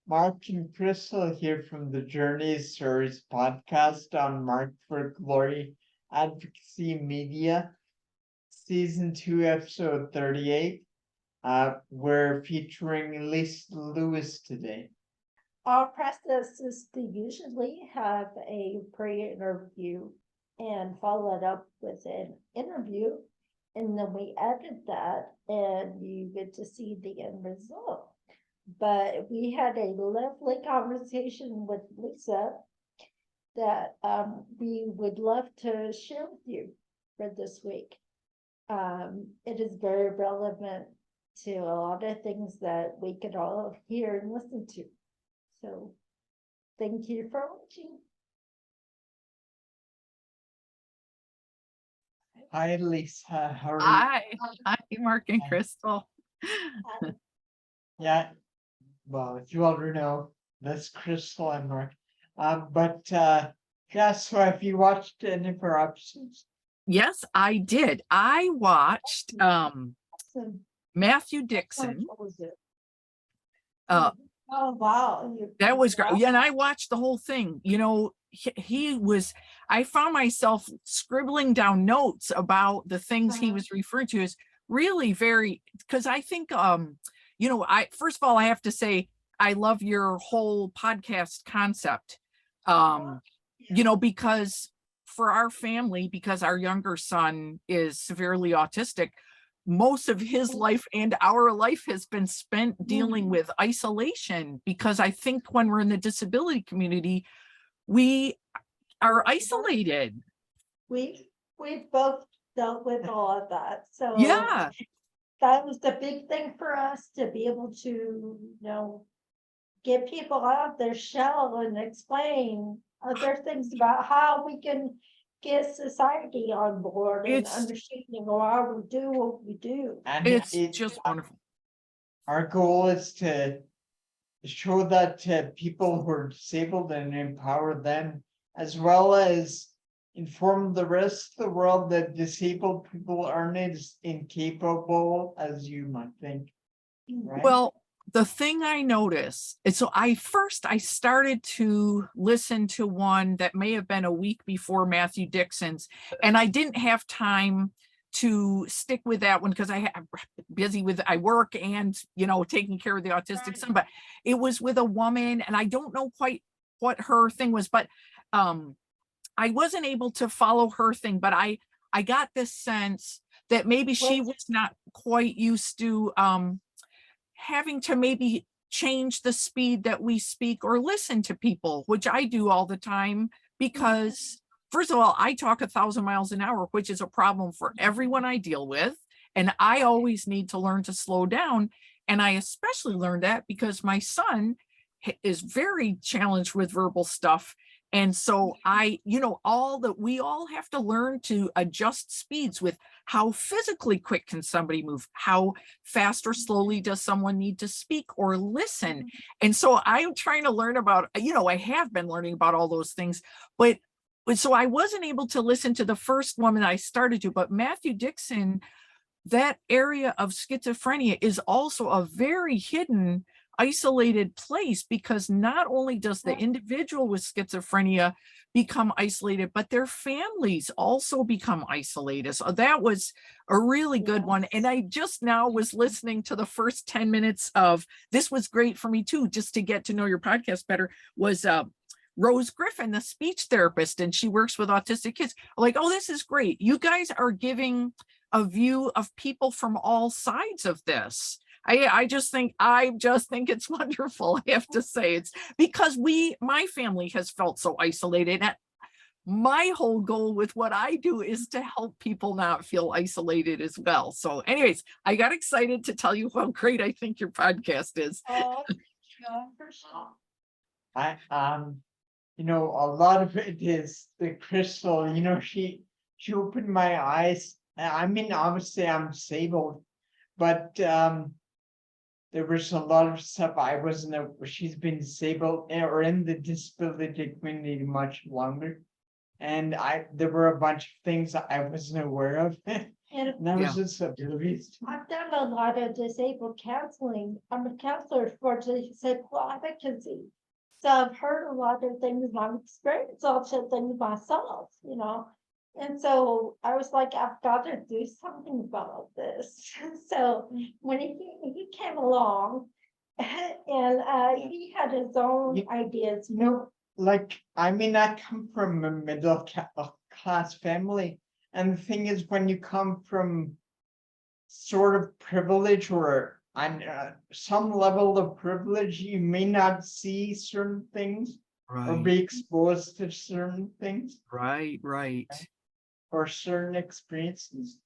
Mark and Crystal here from the Journey Series podcast on Mark for Glory Advocacy Media, Season 2, Episode 38. We're featuring Lisa Lewis today. Our process is to usually have a pre-interview and follow it up with an interview. And then we edit that and you get to see the end result. But we had a lovely conversation with Lisa that we would love to share with you for this week. It is very relevant to a lot of things that we could all hear and listen to. So thank you for watching. Hi, Lisa. How are you? Hi, Mark and Crystal. Yeah, well, you already know that's Crystal and Mark. Yeah, so have you watched any of our episodes? Yes, I did. I watched Matthew Dixon. What was it? Uh, Oh, wow. that was great. Yeah, and I watched the whole thing. You know, he was, I found myself scribbling down notes about the things he was referring to as really very, because I think, you know, first of all, I have to say, I love your whole podcast concept. You know, because for our family, because our younger son is severely autistic, most of his life and our life has been spent dealing with isolation, because I think when we're in the disability community, we are isolated. We've both dealt with all of that. So Yeah, that was the big thing for us to be able to, get people out of their shell and explain other things about how we can get society on board and It's- understanding why we do what we do. And it's just wonderful. our goal is to show that to people who are disabled and empower them, as well as inform the rest of the world that disabled people aren't as incapable as you might think. Right? Well, the thing I noticed is, so I started to listen to one that may have been a week before Matthew Dixon's, and I didn't have time to stick with that one because I'm busy with, I work and, you know, taking care of the autistic son, but it was with a woman and I don't know quite what her thing was, but I wasn't able to follow her thing, but I got this sense that maybe she was not quite used to having to maybe change the speed that we speak or listen to people, which I do all the time, because first of all, I talk 1,000 miles an hour, which is a problem for everyone I deal with. And I always need to learn to slow down. And I especially learned that because my son is very challenged with verbal stuff. And so we all have to learn to adjust speeds with how physically quick can somebody move, how fast or slowly does someone need to speak or listen. And so I'm trying to learn about, I have been learning about all those things, but so I wasn't able to listen to the first woman I started to, but Matthew Dixon, that area of schizophrenia is also a very hidden, isolated place, because not only does the individual with schizophrenia become isolated, but their families also become isolated. So that was a really good one. And I just now was listening to the first 10 minutes of, this was great for me too, just to get to know your podcast better, was Rose Griffin, the speech therapist, and she works with autistic kids. Like, oh, this is great. You guys are giving a view of people from all sides of this. I just think it's wonderful. I have to say, it's because my family has felt so isolated. And my whole goal with what I do is to help people not feel isolated as well. So anyways, I got excited to tell you how great I think your podcast is. Oh, for sure. A lot of it is the Crystal, she opened my eyes. I mean, obviously I'm disabled, but there was a lot of stuff I wasn't aware. She's been disabled or in the disability community much longer. And there were a bunch of things I wasn't aware of. And And I was Yeah. just oblivious. I've done a lot of disabled counseling. I'm a counselor for disabled advocacy. So I've heard a lot of things, and I've experienced also things myself, you know. And so I was like, I've got to do something about this. So when he came along and he had his own You- ideas. No, like, I mean, I come from a class family, and the thing is, when you come from sort of privilege or on some level of privilege, you may not see certain things or be exposed to certain things Right. or certain experiences.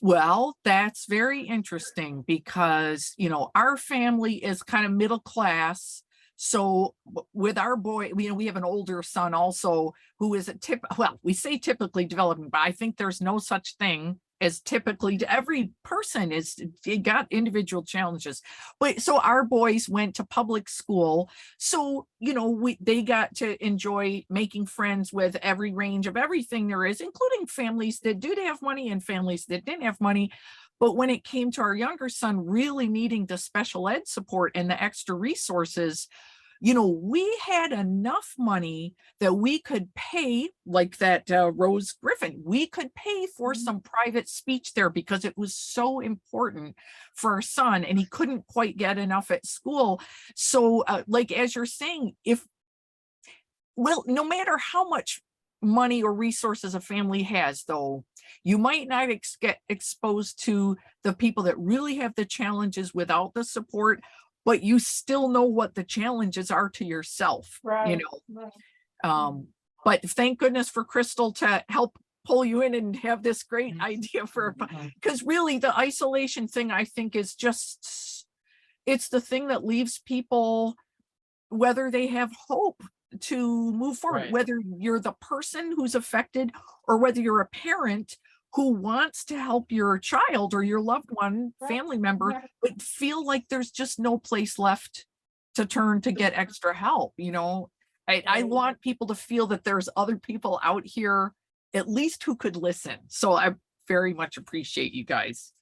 Well, that's very interesting because, our family is kind of middle class. So with our boy, we have an older son also who is well, we say typically developing, but I think there's no such thing as typically. Every person they got individual challenges. But so our boys went to public school. So, they got to enjoy making friends with every range of everything there is, including families that did have money and families that didn't have money. But when it came to our younger son really needing the special ed support and the extra resources, we had enough money that we could pay, like that Rose Griffin, we could pay for some private speech there because it was so important for our son and he couldn't quite get enough at school. So like, as you're saying, no matter how much money or resources a family has, though, you might not get exposed to the people that really have the challenges without the support, but you still know what the challenges are to yourself. Right. But thank goodness for Crystal to help pull you in and have this great idea because really the isolation thing, I think, is it's the thing that leaves people, whether they have hope to move forward, Right. whether you're the person who's affected or whether you're a parent who wants to help your child or your loved one, family member, but feel like there's just no place left to turn to get extra help. I want people to feel that there's other people out here at least who could listen. So I very much appreciate you guys.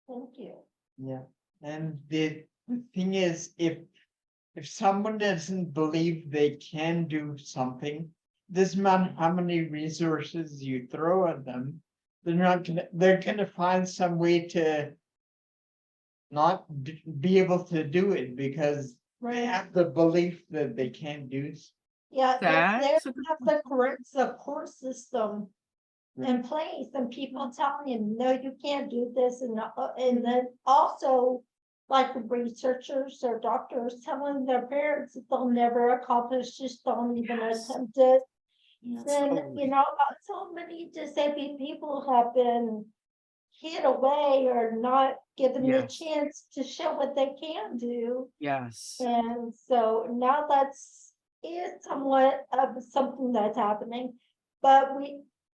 Thank you. Yeah, and the thing is, if someone doesn't believe they can do something, doesn't matter how many resources you throw at them, they're gonna find some way to not be able to do it because they have the belief that they can't do it. Yeah, if they That's a have the correct support system in place and people telling him, no, you can't do this. And then also like the researchers or doctors telling their parents that they'll never accomplish, just don't even Yes. attempt it. Yeah. Then, Totally. so many disabled people have been hid away or not given the Yes. chance to show what they can do. Yes. And so now is somewhat of something that's happening. But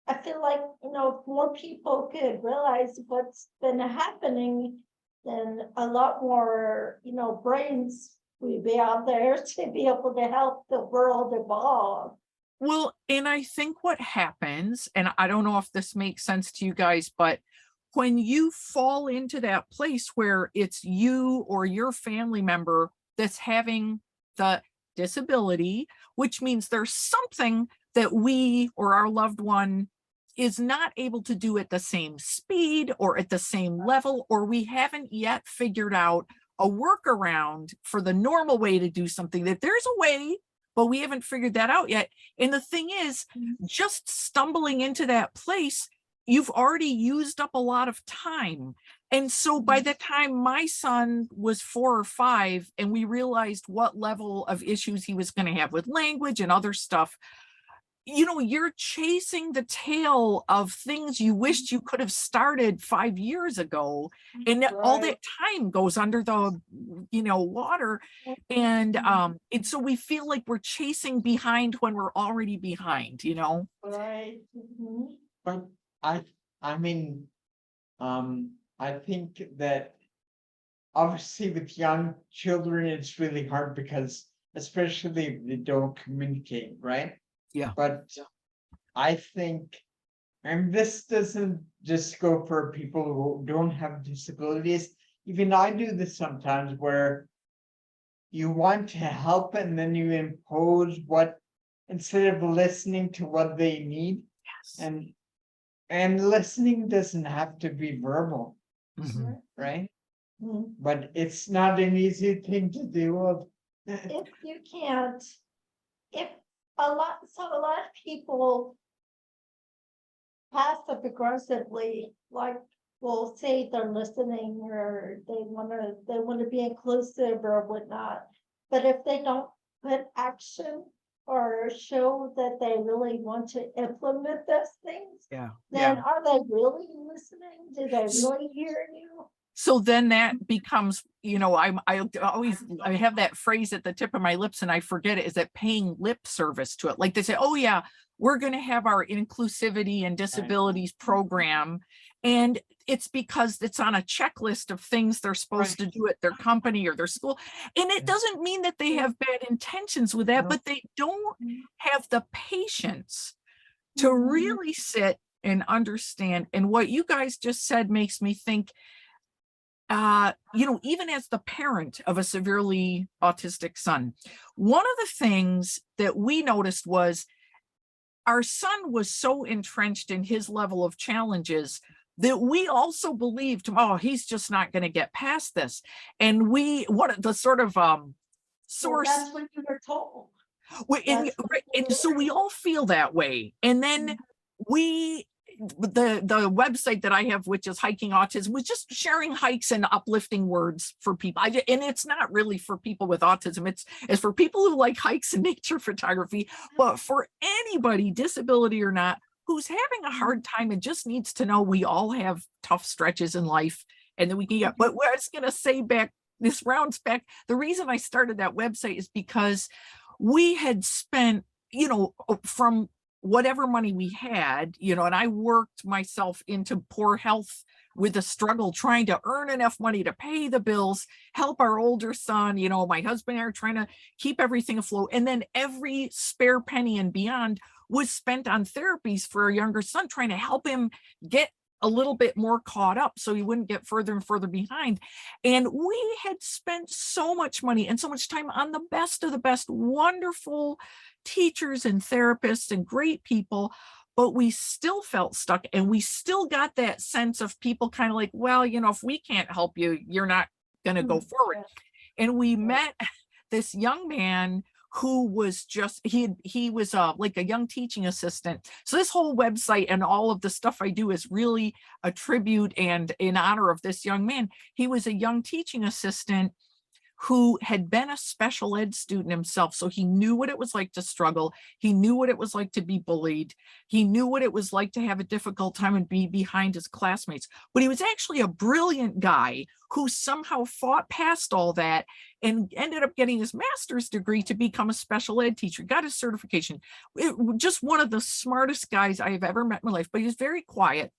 I feel like, if more people could realize what's been happening, then a lot more, brains would be out there to be able to help the world evolve. Well, and I think what happens, and I don't know if this makes sense to you guys, but when you fall into that place where it's you or your family member that's having the disability, which means there's something that we or our loved one is not able to do at the same speed or at the same level, or we haven't yet figured out a workaround for the normal way to do something, that there's a way, but we haven't figured that out yet. And the thing is, just stumbling into that place, you've already used up a lot of time. And so by the time my son was 4 or 5 and we realized what level of issues he was going to have with language and other stuff, you're chasing the tail of things you wished you could have started 5 years ago. And all that time goes under the, water. And so we feel like we're chasing behind when we're already behind, Right. But I mean, I think that obviously with young children, it's really hard because especially if they don't communicate, right? Yeah. But I think, and this doesn't just go for people who don't have disabilities. Even I do this sometimes where you want to help and then you impose what, instead of listening to what they need. Yes. And listening doesn't have to be verbal, Mhm. right? Mhm. But it's not an easy thing to do. If you can't, if a lot of people passive aggressively, like, will say they're listening or they wanna be inclusive or whatnot. But if they don't put action or show that they really want to implement those things, Yeah. then Yeah. are they really listening? Do they really hear you? So then that becomes, I have that phrase at the tip of my lips and I forget it, is that paying lip service to it. Like they say, oh yeah, we're going to have our inclusivity and disabilities program. And it's because it's on a checklist of things they're supposed to do at their company or their school. And it doesn't mean that they have bad intentions with that, No. but they don't have the patience to really sit and understand. And what you guys just said makes me think, even as the parent of a severely autistic son, one of the things that we noticed was our son was so entrenched in his level of challenges that we also believed, oh, he's just not going to get past this. And what the sort of Well, source, that's what you were told. and so we all feel that way. And then the website that I have, which is Hiking Autism, was just sharing hikes and uplifting words for people. And it's not really for people with autism. It's for people who like hikes and nature photography, but for anybody, disability or not, who's having a hard time and just needs to know we all have tough stretches in life and then we can get, but what I was going to say this rounds back. The reason I started that website is because we had spent, from whatever money we had, and I worked myself into poor health with a struggle trying to earn enough money to pay the bills, help our older son, my husband and I are trying to keep everything afloat. And then every spare penny and beyond was spent on therapies for our younger son, trying to help him get a little bit more caught up so he wouldn't get further and further behind. And we had spent so much money and so much time on the best of the best, wonderful teachers and therapists and great people, but we still felt stuck. And we still got that sense of people kind of like, well, if we can't help you, you're not going to go forward. And we met this young man who was just, he was like a young teaching assistant. So this whole website and all of the stuff I do is really a tribute and in honor of this young man. He was a young teaching assistant who had been a special ed student himself. So he knew what it was like to struggle. He knew what it was like to be bullied. He knew what it was like to have a difficult time and be behind his classmates. But he was actually a brilliant guy who somehow fought past all that and ended up getting his master's degree to become a special ed teacher, got his certification. Just one of the smartest guys I have ever met in my life, but he was very quiet.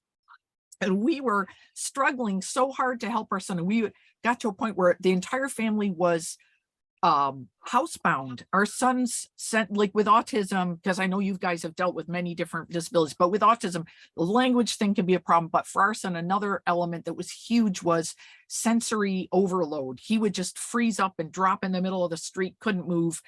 And we were struggling so hard to help our son. And we got to a point where the entire family was housebound. Our son's sent, like with autism, because I know you guys have dealt with many different disabilities, but with autism, the language thing can be a problem. But for our son, another element that was huge was sensory overload. He would just freeze up and drop in the middle of the street, couldn't move.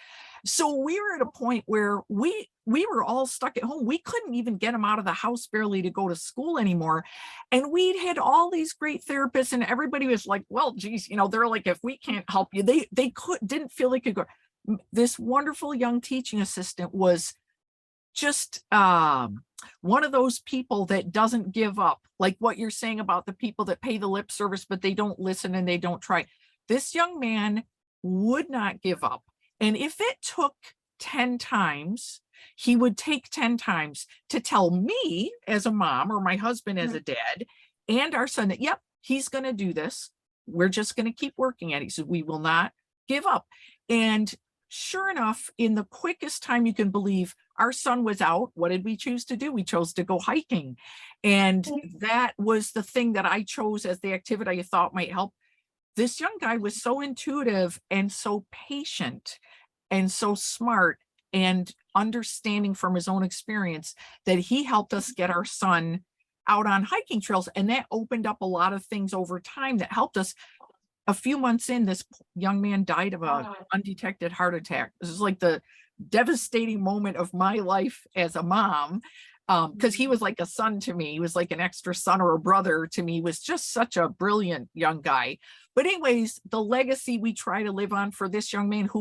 So we were at a point where we were all stuck at home. We couldn't even get him out of the house barely to go to school anymore. And we'd had all these great therapists and everybody was like, well, geez, they're like, if we can't help you, they didn't feel they could go. This wonderful young teaching assistant was just one of those people that doesn't give up, like what you're saying about the people that pay the lip service, but they don't listen and they don't try. This young man would not give up. And if it took 10 times, he would take 10 times to tell me as a mom or my husband as a dad and our son that, yep, he's going to do this. We're just going to keep working at it. He said, we will not give up. And sure enough, in the quickest time you can believe, our son was out. What did we choose to do? We chose to go hiking. And that was the thing that I chose as the activity I thought might help. This young guy was so intuitive and so patient and so smart and understanding from his own experience that he helped us get our son out on hiking trails. And that opened up a lot of things over time that helped us. A few months in, this young man died of a undetected heart attack. This is like the devastating moment of my life as a mom. Because he was like a son to me. He was like an extra son or a brother to me. He was just such a brilliant young guy. But anyways, the legacy we try to live on for this young man who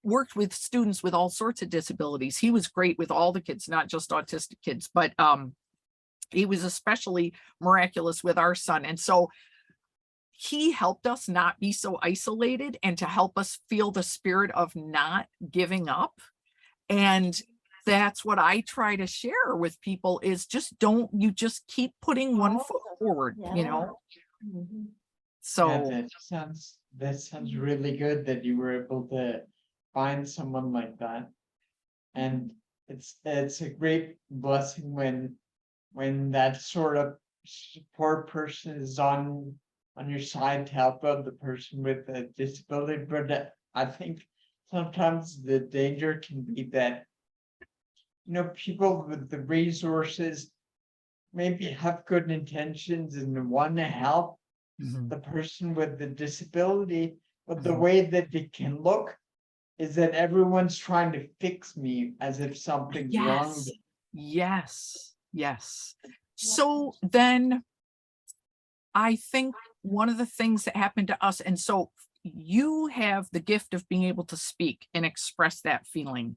worked with students with all sorts of disabilities. He was great with all the kids, not just autistic kids, but he was especially miraculous with our son. And so he helped us not be so isolated and to help us feel the spirit of not giving up. And that's what I try to share with people is just just keep putting one foot forward, you know? Mhm. So that sounds really good that you were able to find someone like that. And it's a great blessing when that sort of support person is on your side to help out the person with a disability. But I think sometimes the danger can be that, people with the resources maybe have good intentions and want to help mhm, the person with the disability, but the mhm. way that it can look is that everyone's trying to fix me as if something's wrong. Yes. So then I think one of the things that happened to us, and so you have the gift of being able to speak and express that feeling.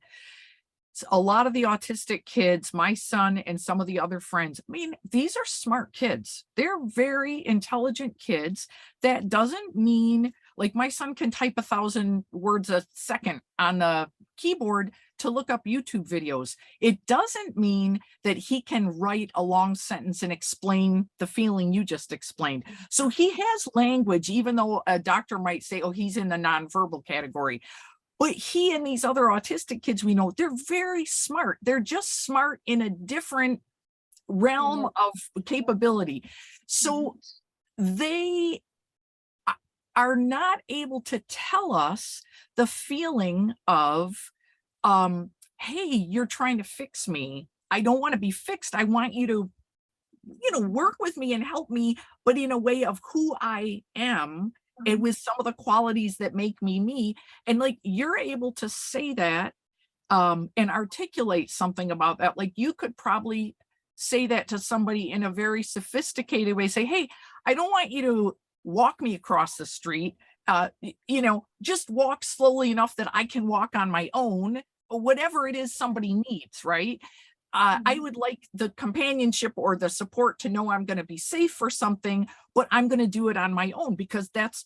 A lot of the autistic kids, my son and some of the other friends, I mean, these are smart kids. They're very intelligent kids. That doesn't mean like my son can type 1,000 words a second on the keyboard to look up YouTube videos. It doesn't mean that he can write a long sentence and explain the feeling you just explained. So he has language, even though a doctor might say, oh, he's in the nonverbal category. But he and these other autistic kids we know, they're very smart. They're just smart in a different realm of capability. So they are not able to tell us the feeling of, hey, you're trying to fix me. I don't want to be fixed. I want you to, work with me and help me, but in a way of who I am and with some of the qualities that make me me. And like you're able to say that and articulate something about that. Like you could probably say that to somebody in a very sophisticated way, say, hey, I don't want you to walk me across the street. Just walk slowly enough that I can walk on my own, or whatever it is somebody needs, right? I would like the companionship or the support to know I'm going to be safe for something, but I'm going to do it on my own because that's,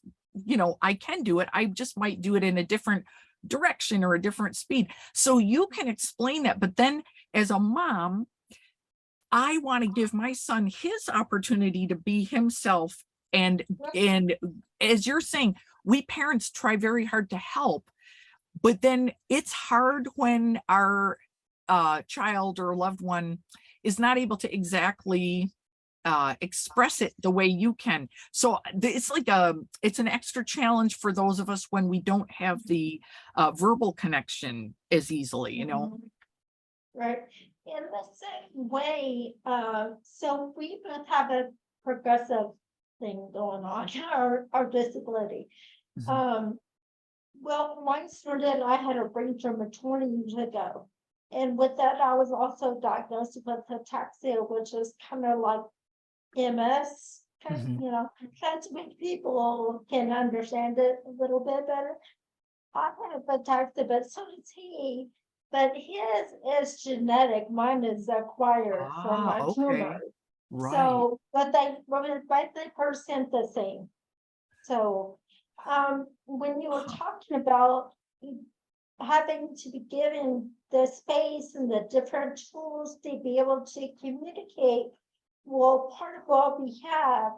I can do it. I just might do it in a different direction or a different speed. So you can explain that. But then as a mom, I want to give my son his opportunity to be himself. And as you're saying, we parents try very hard to help, but then it's hard when our child or loved one is not able to exactly express it the way you can. So it's like it's an extra challenge for those of us when we don't have the verbal connection as easily, Right. In the same way, so we both have a progressive thing going on, our disability. Mhm. Well, mine started, I had a brain tumor 20 years ago. And with that, I was also diagnosed with ataxia, which is kind of like MS, Mhm. kind of make people can understand it a little bit better. I have ataxia, but so does he. But his is genetic, mine is acquired from Ah, my tumor. okay. Right. So, but they percent the same. So, when you were Huh. talking about having to be given the space and the different tools to be able to communicate, well, part of what we have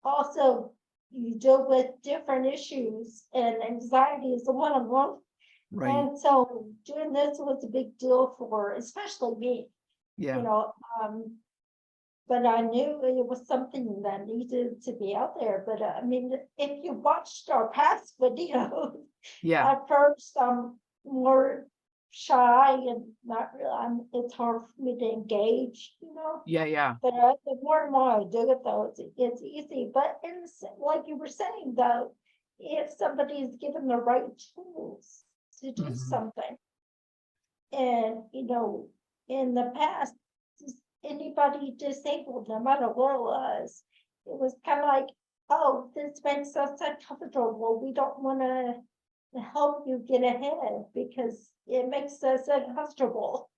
also you deal with different issues, and anxiety is the one of them. Right. And so doing this was a big deal for especially me, you Yeah. know, but I knew it was something that needed to be out there. But I mean, if you watched our past videos, Yeah. at first I'm more shy and not really, it's hard for me to engage, Yeah. But the more and more I do it though, it's easy, but like you were saying though, if somebody is given the right tools to do Mhm. something. And, in the past, anybody disabled, no matter what it was kind of like, oh, this makes us uncomfortable. We don't want to help you get ahead because it makes us uncomfortable.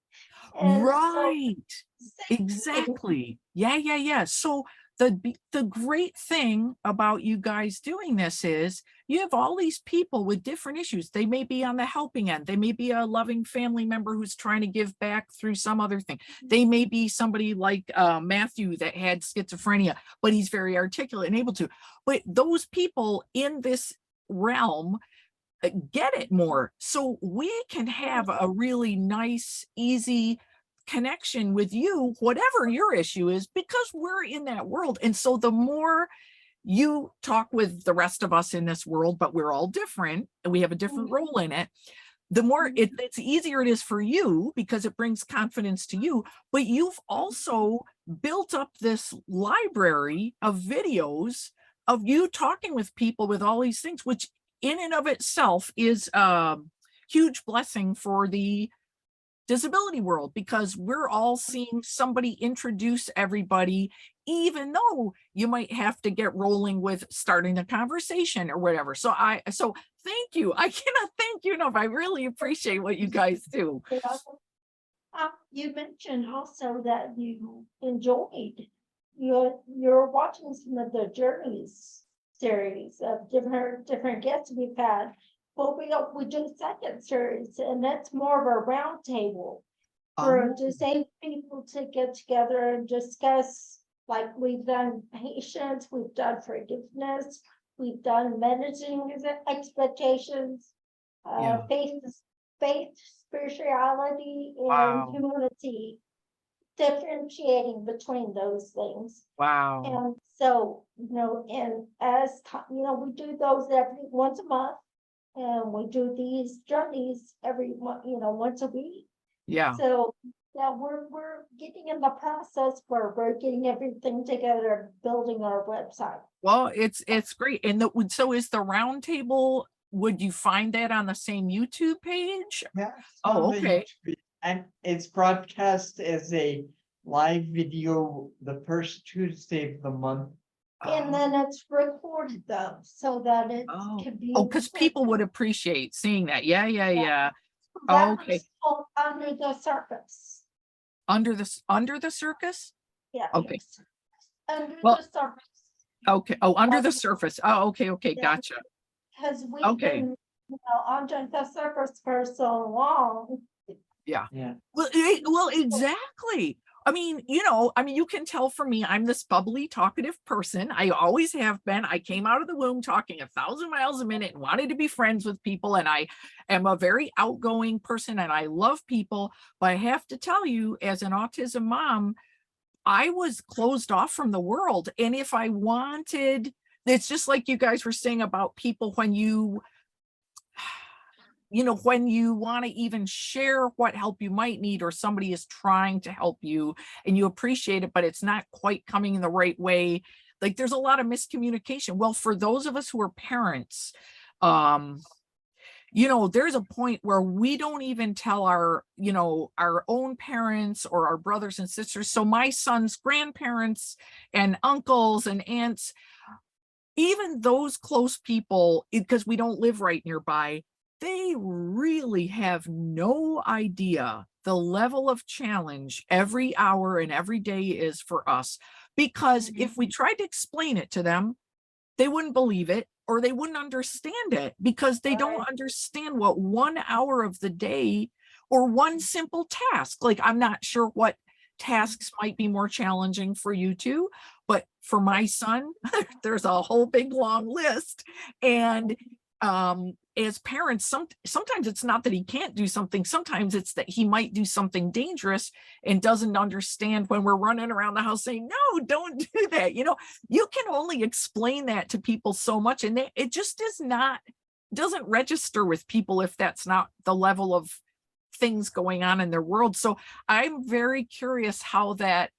And so, Right. same thing. Exactly. Yeah. So the great thing about you guys doing this is you have all these people with different issues. They may be on the helping end. They may be a loving family member who's trying to give back through some other thing. They may be somebody like Matthew that had schizophrenia, but he's very articulate and able to. But those people in this realm get it more. So we can have a really nice, easy connection with you, whatever your issue is, because we're in that world. And so the more you talk with the rest of us in this world, but we're all different and we have a different role in it, the more it's easier it is for you because it brings confidence to you. But you've also built up this library of videos of you talking with people with all these things, which in and of itself is a huge blessing for the disability world, because we're all seeing somebody introduce everybody, even though you might have to get rolling with starting a conversation or whatever. So thank you. I cannot thank you enough. I really appreciate what you guys do. You mentioned also that you enjoyed you're watching some of the journeys series of different guests we've had. But we do second series, and that's more of a round table for disabled people to get together and discuss. Like we've done patience, we've done forgiveness, we've done managing expectations, Yeah. faith, spirituality, and Wow. humanity, differentiating between those things. Wow. And so, and as we do those every once a month, and we do these journeys every month, once a week. Yeah. So yeah, we're getting in the process where we're getting everything together, building our website. Well, it's great. And so is the round table, would you find that on the same YouTube page? Yeah. Oh, okay. And it's broadcast as a live video the first Tuesday of the month. And then it's recorded though, so that it can be. Because people would appreciate seeing that. Yeah. That Okay. was called Under the Surface. Under the circus? Yeah. Okay. Under Well, the surface. Okay. Oh, under the surface. Oh, okay. Yeah. Gotcha. Because we've Okay. been, under the surface for so long. Yeah. Yeah. Well, exactly. I mean, you can tell from me, I'm this bubbly, talkative person. I always have been. I came out of the womb talking 1,000 miles a minute and wanted to be friends with people. And I am a very outgoing person and I love people. But I have to tell you, as an autism mom, I was closed off from the world. And if I wanted, it's just like you guys were saying about people when you want to even share what help you might need, or somebody is trying to help you and you appreciate it, but it's not quite coming in the right way. Like there's a lot of miscommunication. Well, for those of us who are parents, there's a point where we don't even tell our own parents or our brothers and sisters. So my son's grandparents and uncles and aunts, even those close people, because we don't live right nearby, they really have no idea the level of challenge every hour and every day is for us. Because if we tried to explain it to them, they wouldn't believe it, or they wouldn't understand it, because they don't understand what 1 hour of the day or one simple task. Like, I'm not sure what tasks might be more challenging for you two, but for my son, there's a whole big long list. And as parents, sometimes it's not that he can't do something, sometimes it's that he might do something dangerous and doesn't understand when we're running around the house saying, no, don't do that. You can only explain that to people so much, and it just doesn't register with people if that's not the level of things going on in their world. So I'm very curious how that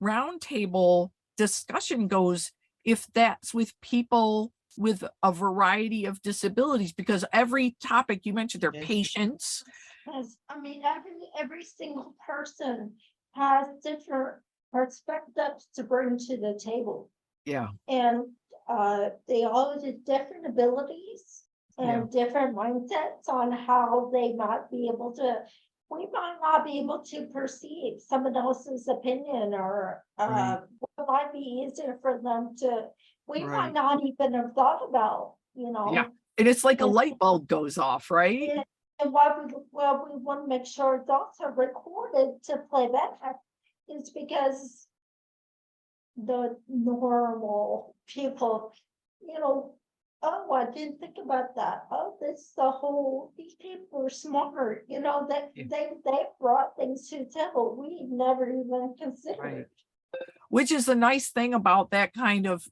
roundtable discussion goes, if that's with people with a variety of disabilities, because every topic you mentioned, they're Yes. patients. Because, I mean, every single person has different perspectives to bring to the table. Yeah. And they all have different abilities Yeah. and different mindsets on how they might be able to, we might not be able to perceive someone else's opinion, or Right. what might be easier for them to, we might Right. not even have thought about, you know. Yeah. And it's like a And- light bulb goes off, right? And why we want to make sure adults are recorded to play back is because the normal people, you know, oh, I didn't think about that. Oh, these people are smart, you know, that Yeah. they brought things to the table we never even considered. Right. Which is the nice thing about that kind of,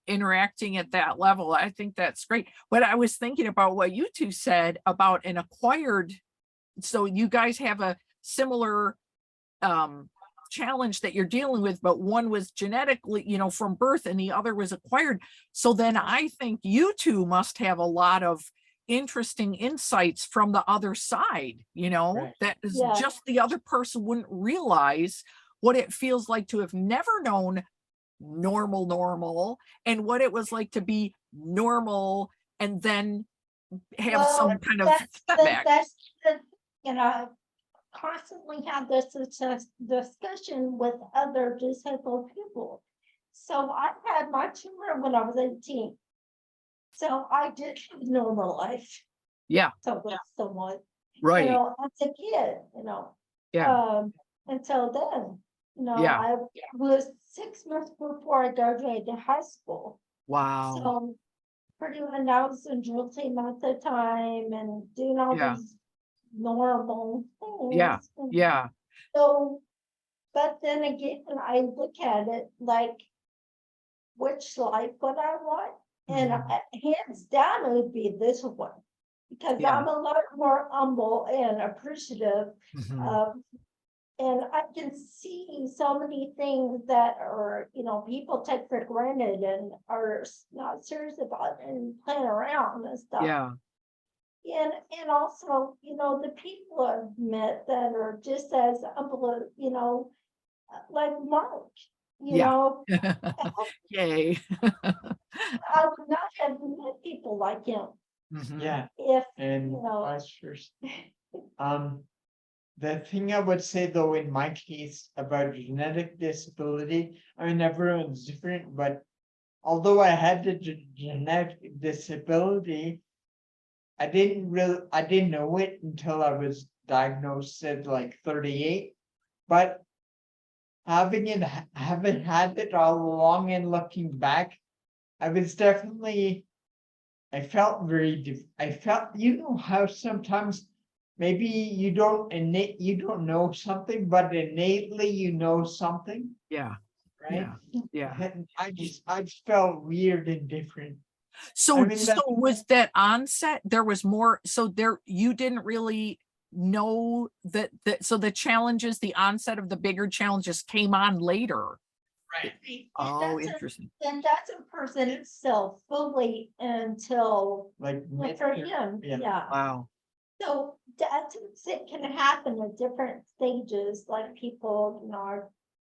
interacting at that level. I think that's great. But I was thinking about what you two said about an acquired, so you guys have a similar challenge that you're dealing with, but one was genetically, from birth, and the other was acquired. So then I think you two must have a lot of interesting insights from the other side, Right. that is Yeah. just the other person wouldn't realize what it feels like to have never known normal, and what it was like to be normal and then have Well, some kind of that's setback. you know, constantly have this discussion with other disabled people. So I had my tumor when I was 18. So I did have a normal life. Yeah. So somewhat, Right. as a kid, Yeah. until then, Yeah. I was 6 months before I graduated high school. Wow. So pretty much I was in drill team at the time and doing all Yeah. these normal things. Yeah. And Yeah. so, but then again, I look at it like, which life would I want? And hands down, it would be this one. Because Yeah. I'm a lot more humble and appreciative Mhm. of, and I can see so many things that are, people take for granted and are not serious about and playing around and stuff. Yeah. And also, the people I've met that are just as humble, like Mark, Yeah. Yay. I would not have met people like him Mhm. Yeah, if, and vice versa. The thing I would say though, in my case about genetic disability, I mean, everyone's different, but although I had the genetic disability, I didn't know it until I was diagnosed at like 38. But having had it all along and looking back, I was definitely, I felt I felt, how sometimes maybe you don't know something, but innately you know something, Yeah. right? Yeah. And I just felt weird and different. So, I mean, was that onset, there was more, so there, you didn't really know that, so the challenges, the onset of the bigger challenges came on later. Right. Oh, interesting. And that's a person itself fully until, Like for him, yeah. yeah. Wow. So that's, it can happen at different stages, like people, are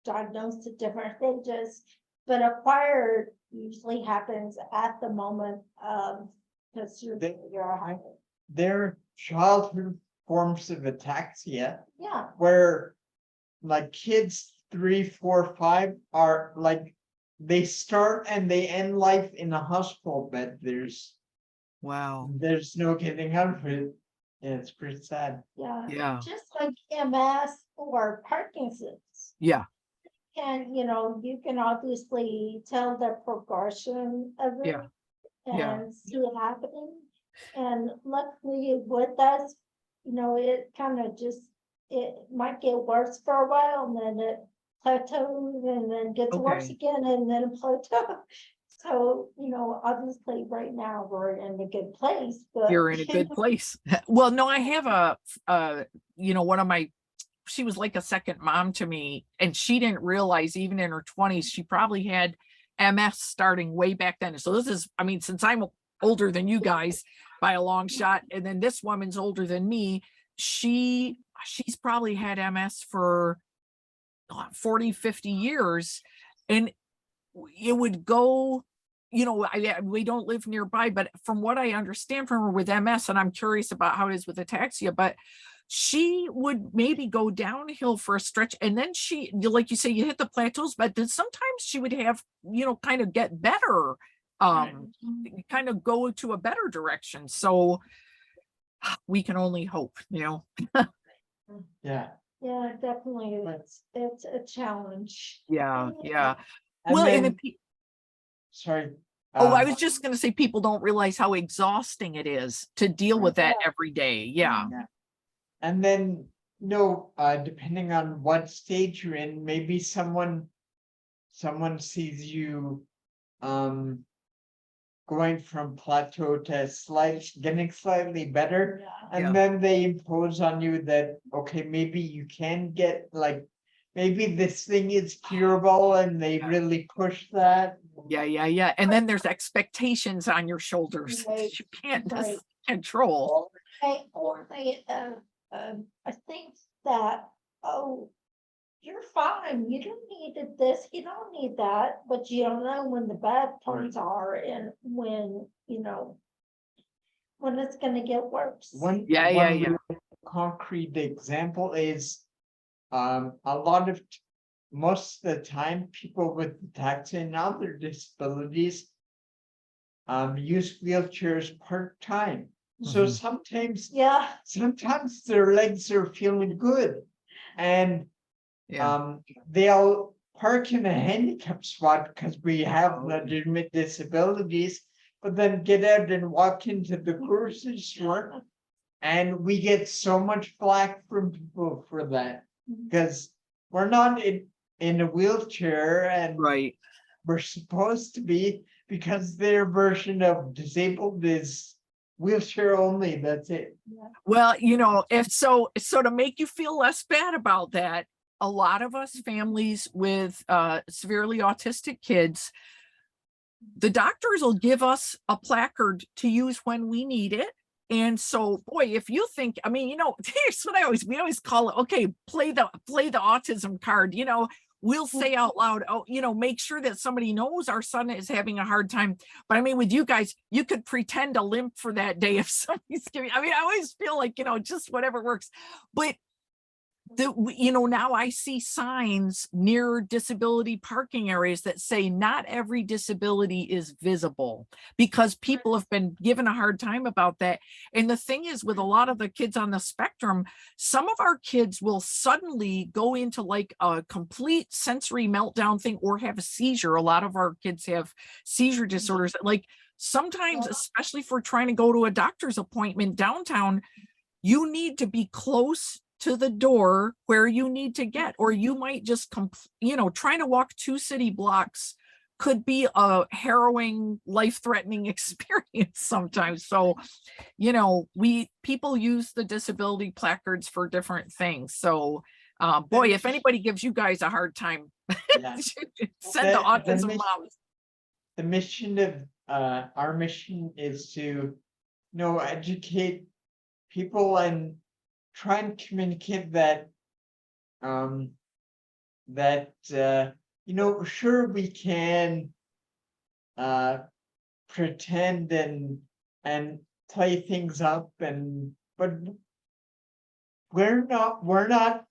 diagnosed at different stages, but acquired usually happens at the moment of, because you're a high. Their childhood forms of ataxia, Yeah, where like kids 3, 4, 5 are like they start and they end life in a hospital bed. Wow. There's no getting out of it. Yeah, it's pretty sad. yeah. Yeah. Just like MS or Parkinson's. Yeah. And, you can obviously tell the progression of it. Yeah. Yeah. And see it happening. And luckily with us, it kind of just, it might get worse for a while and then it plateaus and then gets worse Okay. again and then it plateaus. So, obviously right now we're in a good place, but. You're in a good place. Well, no, I have one of my, she was like a second mom to me, and she didn't realize even in her 20s, she probably had MS starting way back then. So this is, I mean, since I'm older than you guys by a long shot, and then this woman's older than me, she's probably had MS for 40, 50 years. And it would go, we don't live nearby, but from what I understand from her with MS, and I'm curious about how it is with ataxia, but she would maybe go downhill for a stretch, and then like you say, you hit the plateaus, but then sometimes she would have, kind of get better, kind of go to a better direction. So we can only hope, Yeah. Yeah, definitely, it's a challenge. Yeah. And Well, then, sorry. I was just going to say, people don't realize how exhausting it is to deal with that every day. Yeah. And then, depending on what stage you're in, maybe someone sees you going from plateau to getting slightly better, and Yeah. then they impose on you that, okay, maybe you can get, like, maybe this thing is curable, and they really push that. Yeah. And then there's expectations on your shoulders that you can't Right. control. I think that, oh, you're fine, you don't need this, you don't need that, but you don't know when the bad times are, and when, when it's gonna get worse. One Yeah. real concrete example is, most of the time, people with ataxia and other disabilities use wheelchairs part-time. So Mhm. sometimes their legs are feeling good, and Yeah. they'll park in a handicap spot because we have Oh. legitimate disabilities, but then get out and walk into the grocery store. And we get so much flack from people for that, because we're not in a wheelchair, and Right. we're supposed to be, because their version of disabled is wheelchair only. That's it. Well, if so to make you feel less bad about that, a lot of us families with severely autistic kids, the doctors will give us a placard to use when we need it. And so, boy, if you think, I mean, here's what we always call it. Okay, play the autism card. We'll say out loud, oh, make sure that somebody knows our son is having a hard time. But I mean, with you guys, you could pretend a limp for that day if somebody's giving. I mean, I always feel like, just whatever works. But now I see signs near disability parking areas that say not every disability is visible, because people have been given a hard time about that. And the thing is, with a lot of the kids on the spectrum, some of our kids will suddenly go into like a complete sensory meltdown thing, or have a seizure. A lot of our kids have seizure disorders. Like sometimes, especially if we're trying to go to a doctor's appointment downtown, you need to be close to the door where you need to get, or you might just trying to walk 2 city blocks could be a harrowing, life-threatening experience sometimes. So, people use the disability placards for different things. So, boy, if anybody gives you guys a hard time, Yeah. send the autism moms. The mission of our mission is to educate people and try and communicate that sure, we can pretend and play things up, but we're not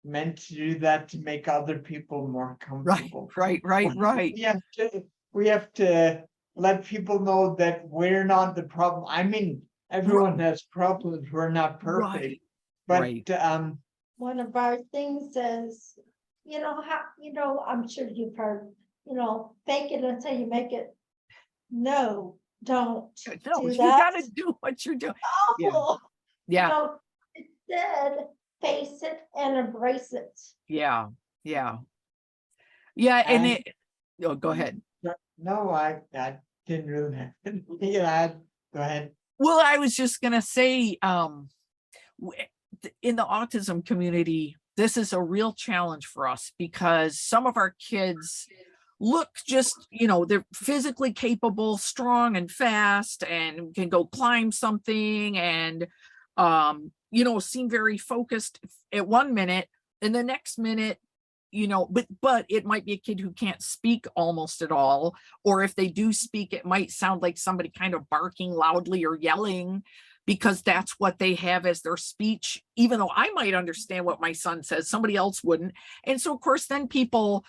meant to do that to make other people more comfortable. Right. We have to let people know that we're not the problem. I mean, everyone has problems. We're not perfect. Right. But one of our things is, I'm sure you've heard, fake it until you make it. No, don't No, do you that. gotta do what you're doing. Awful. Yeah. Instead, face it and embrace it. Yeah. And Oh, go ahead. No, I didn't really have anything to add. Go ahead. Well, I was just gonna say, in the autism community, this is a real challenge for us because some of our kids look just, they're physically capable, strong and fast and can go climb something and, seem very focused at 1 minute and the next minute, but it might be a kid who can't speak almost at all. Or if they do speak, it might sound like somebody kind of barking loudly or yelling because that's what they have as their speech, even though I might understand what my son says, somebody else wouldn't. And so, of course, then people,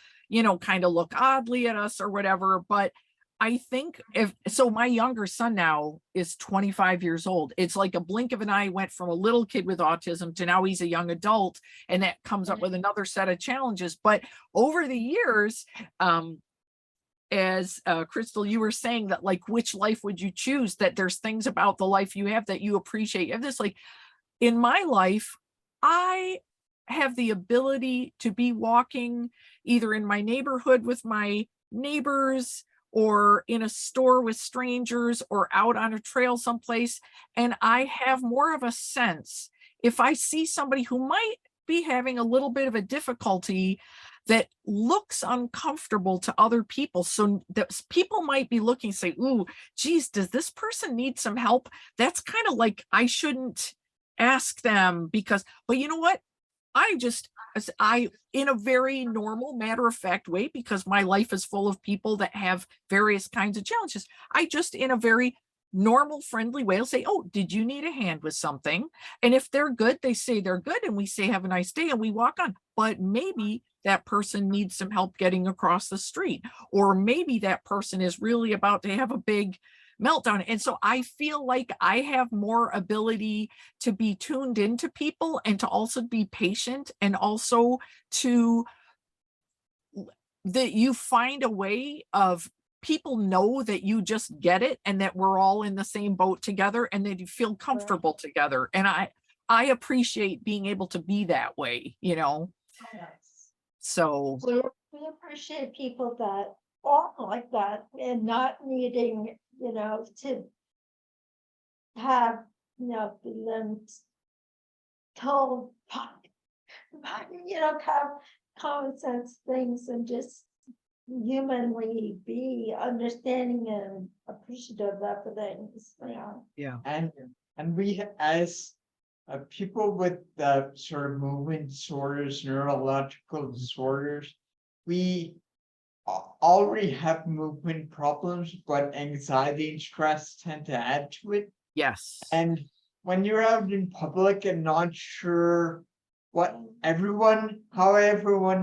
kind of look oddly at us or whatever. But I think my younger son now is 25 years old. It's like a blink of an eye went from a little kid with autism to now he's a young adult. And that comes up with another set of challenges. But over the years, as Crystal, you were saying that, like, which life would you choose? That there's things about the life you have that you appreciate. You have this, like, in my life, I have the ability to be walking either in my neighborhood with my neighbors or in a store with strangers or out on a trail someplace. And I have more of a sense if I see somebody who might be having a little bit of a difficulty that looks uncomfortable to other people. So that people might be looking, say, ooh, geez, does this person need some help? That's kind of like, I shouldn't ask them but you know what? I, in a very normal, matter of fact way, because my life is full of people that have various kinds of challenges. I just, in a very normal, friendly way, will say, oh, did you need a hand with something? And if they're good, they say they're good. And we say, have a nice day. And we walk on. But maybe that person needs some help getting across the street. Or maybe that person is really about to have a big meltdown. And so I feel like I have more ability to be tuned into people and to also be patient, and also to that you find a way of people know that you just get it and that we're all in the same boat together and that you feel comfortable together. And I appreciate being able to be that way, so We appreciate people that are like that and not needing, to have, them told, have common sense things and just humanly be understanding and appreciative of things. yeah. And we, as people with sort of movement disorders, neurological disorders, we already have movement problems, but anxiety and stress tend to add to it. Yes. And when you're out in public and not sure how everyone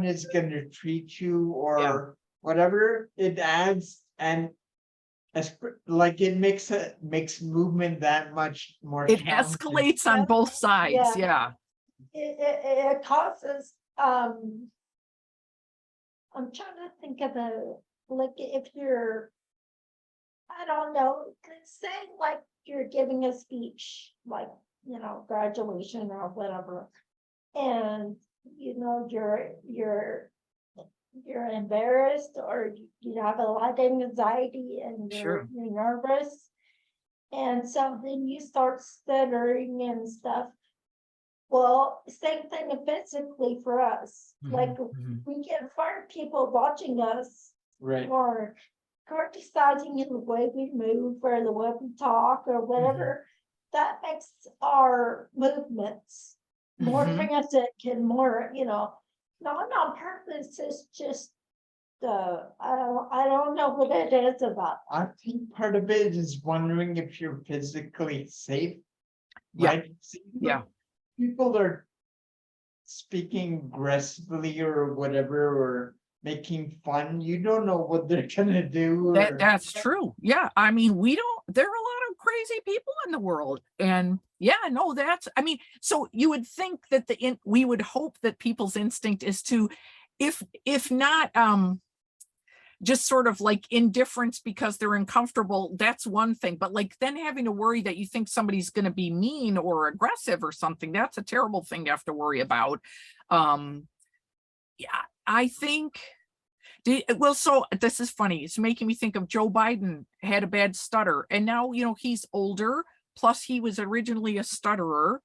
is going to treat you or whatever, it adds, and it makes movement that much more It challenging. escalates on both sides. Yeah. It causes, I'm trying to think of if you're, I don't know, say like you're giving a speech, like, graduation or whatever, and you're embarrassed or you have a lot of anxiety and you're nervous, and so then you start stuttering and stuff. Well, same thing physically for us. Like we get in front of people watching us, Right. or criticizing in the way we move or the way we talk or whatever. That makes our movements more frantic and more, not on purpose. It's just I don't know what it is about. I think part of it is wondering if you're physically safe. Yeah. Right? Yeah. People are speaking aggressively or whatever, or making fun. You don't know what they're gonna do. That's true. Yeah. I mean, there are a lot of crazy people in the world. And so you would think that we would hope that people's instinct is to, if not, just sort of like indifference because they're uncomfortable, that's one thing. But like then having to worry that you think somebody's going to be mean or aggressive or something, that's a terrible thing to have to worry about. Yeah, I think Well, so this is funny. It's making me think of Joe Biden had a bad stutter, and now, he's older. Plus, he was originally a stutterer.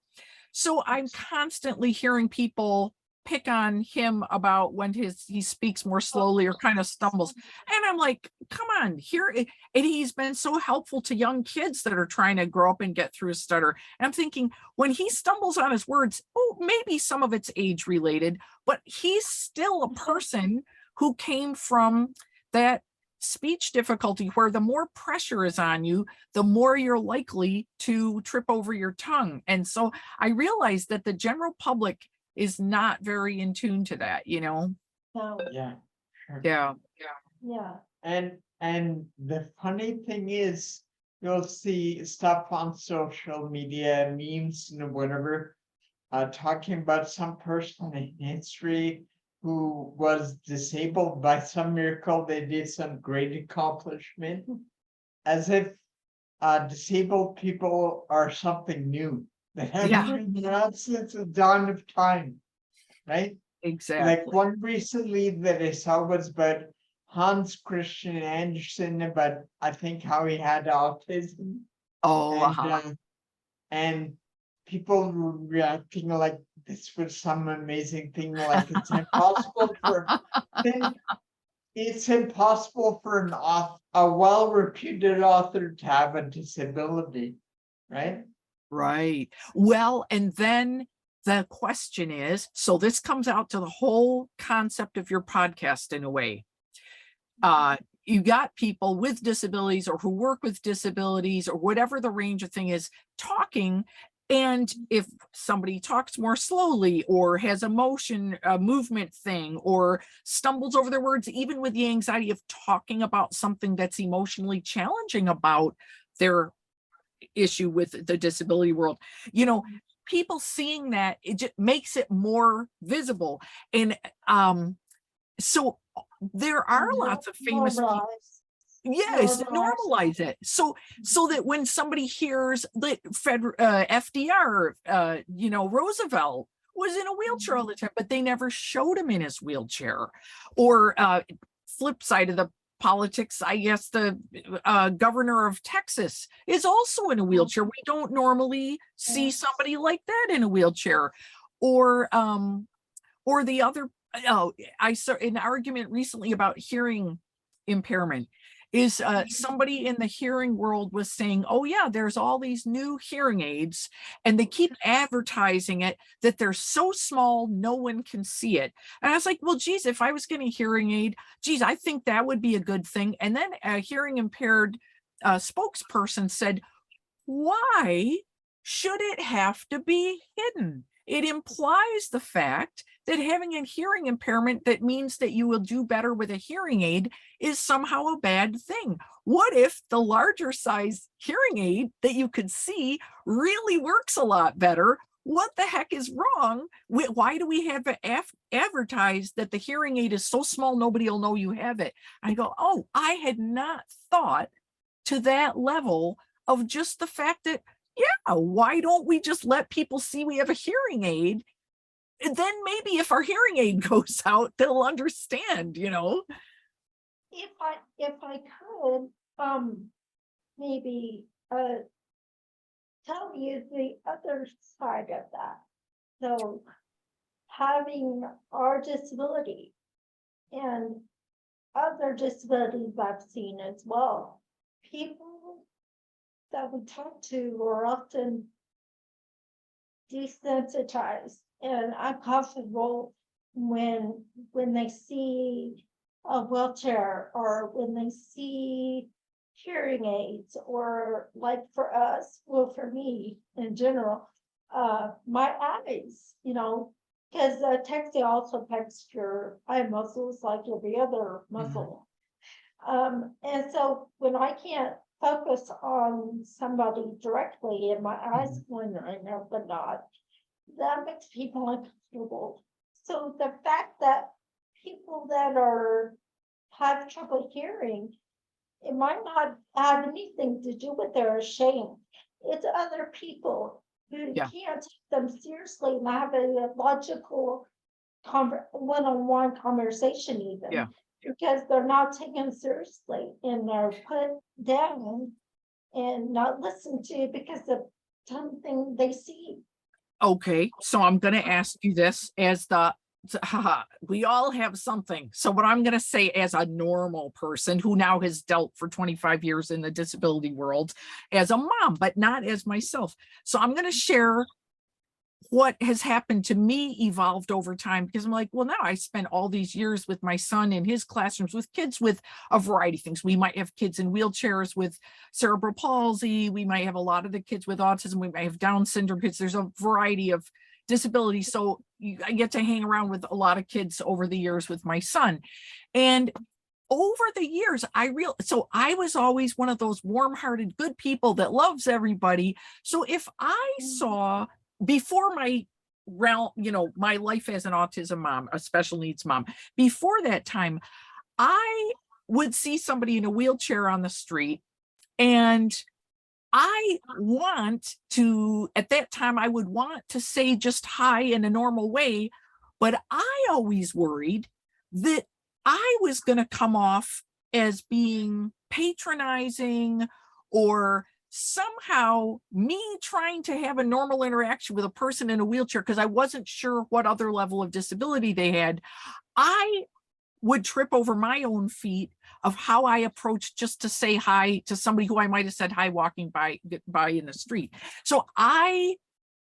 So I'm constantly hearing people pick on him about when he speaks more slowly or kind of stumbles. And I'm like, come on, and he's been so helpful to young kids that are trying to grow up and get through a stutter. And I'm thinking, when he stumbles on his words, oh, maybe some of it's age related, but he's still a person who came from that speech difficulty where the more pressure is on you, the more you're likely to trip over your tongue. And so I realized that the general public is not very in tune to that, No, Yeah. Sure. Yeah. yeah, And the funny thing is, you'll see stuff on social media, memes and whatever, talking about some person in history who was disabled by some miracle. They did some great accomplishment, as if disabled people are something new. They haven't been around since the dawn of time, right? Like Exactly. one recently that I saw was about Hans Christian Andersen, about I think how he had autism, Oh, and people were reacting like this was some amazing thing, like it's impossible for then it's impossible for a well-reputed author to have a disability, right? right. Well, and then the question is, so this comes out to the whole concept of your podcast in a way. You got people with disabilities or who work with disabilities or whatever the range of thing is talking. And if somebody talks more slowly or has a movement thing or stumbles over their words, even with the anxiety of talking about something that's emotionally challenging about their issue with the disability world, people seeing that, it just makes it more visible. And so there are lots of famous people. normalize, Yes, normalize normalize it. So that when somebody hears that FDR, Roosevelt was in a wheelchair all the time, but they never showed him in his wheelchair. Or flip side of the politics, I guess the governor of Texas is also in a wheelchair. We don't normally see somebody like that in a wheelchair. Or the other, I saw an argument recently about hearing impairment. Is somebody in the hearing world was saying, oh yeah, there's all these new hearing aids and they keep advertising it that they're so small no one can see it. And I was like, well, geez, if I was getting a hearing aid, geez, I think that would be a good thing. And then a hearing impaired spokesperson said, why should it have to be hidden? It implies the fact that having a hearing impairment that means that you will do better with a hearing aid is somehow a bad thing. What if the larger size hearing aid that you could see really works a lot better? What the heck is wrong? Why do we have advertised that the hearing aid is so small nobody will know you have it? I go, oh, I had not thought to that level of just the fact that, yeah, why don't we just let people see we have a hearing aid? And then maybe if our hearing aid goes out, they'll understand. If I could, maybe, tell you the other side of that. So having our disability and other disabilities I've seen as well, people that we talk to are often desensitized and uncomfortable when they see a wheelchair or when they see hearing aids, or like for us, well, for me in general, my eyes, because texting also affects your eye muscles like every other muscle. And so when I can't focus on somebody directly and my eyes going right now, but not, that makes people uncomfortable. So the fact that people that have trouble hearing, it might not have anything to do with their shame. It's other people who Yeah. can't take them seriously and have a logical one-on-one conversation even. Yeah. because they're not taken seriously and they're put down and not listened to because of something they see. Okay, so I'm gonna ask you this as the, we all have something. So what I'm gonna say as a normal person who now has dealt for 25 years in the disability world as a mom, but not as myself. So I'm gonna share what has happened to me evolved over time, because I'm like, well, now I spent all these years with my son in his classrooms with kids with a variety of things. We might have kids in wheelchairs with cerebral palsy. We might have a lot of the kids with autism. We might have Down syndrome kids. There's a variety of disabilities. So I get to hang around with a lot of kids over the years with my son. And over the years, so I was always one of those warm-hearted, good people that loves everybody. So if I saw before my realm, my life as an autism mom, a special needs mom, before that time, I would see somebody in a wheelchair on the street, and I want to, at that time, I would want to say just hi in a normal way, but I always worried that I was going to come off as being patronizing, or somehow me trying to have a normal interaction with a person in a wheelchair because I wasn't sure what other level of disability they had. I would trip over my own feet of how I approached just to say hi to somebody who I might have said hi walking by in the street. So I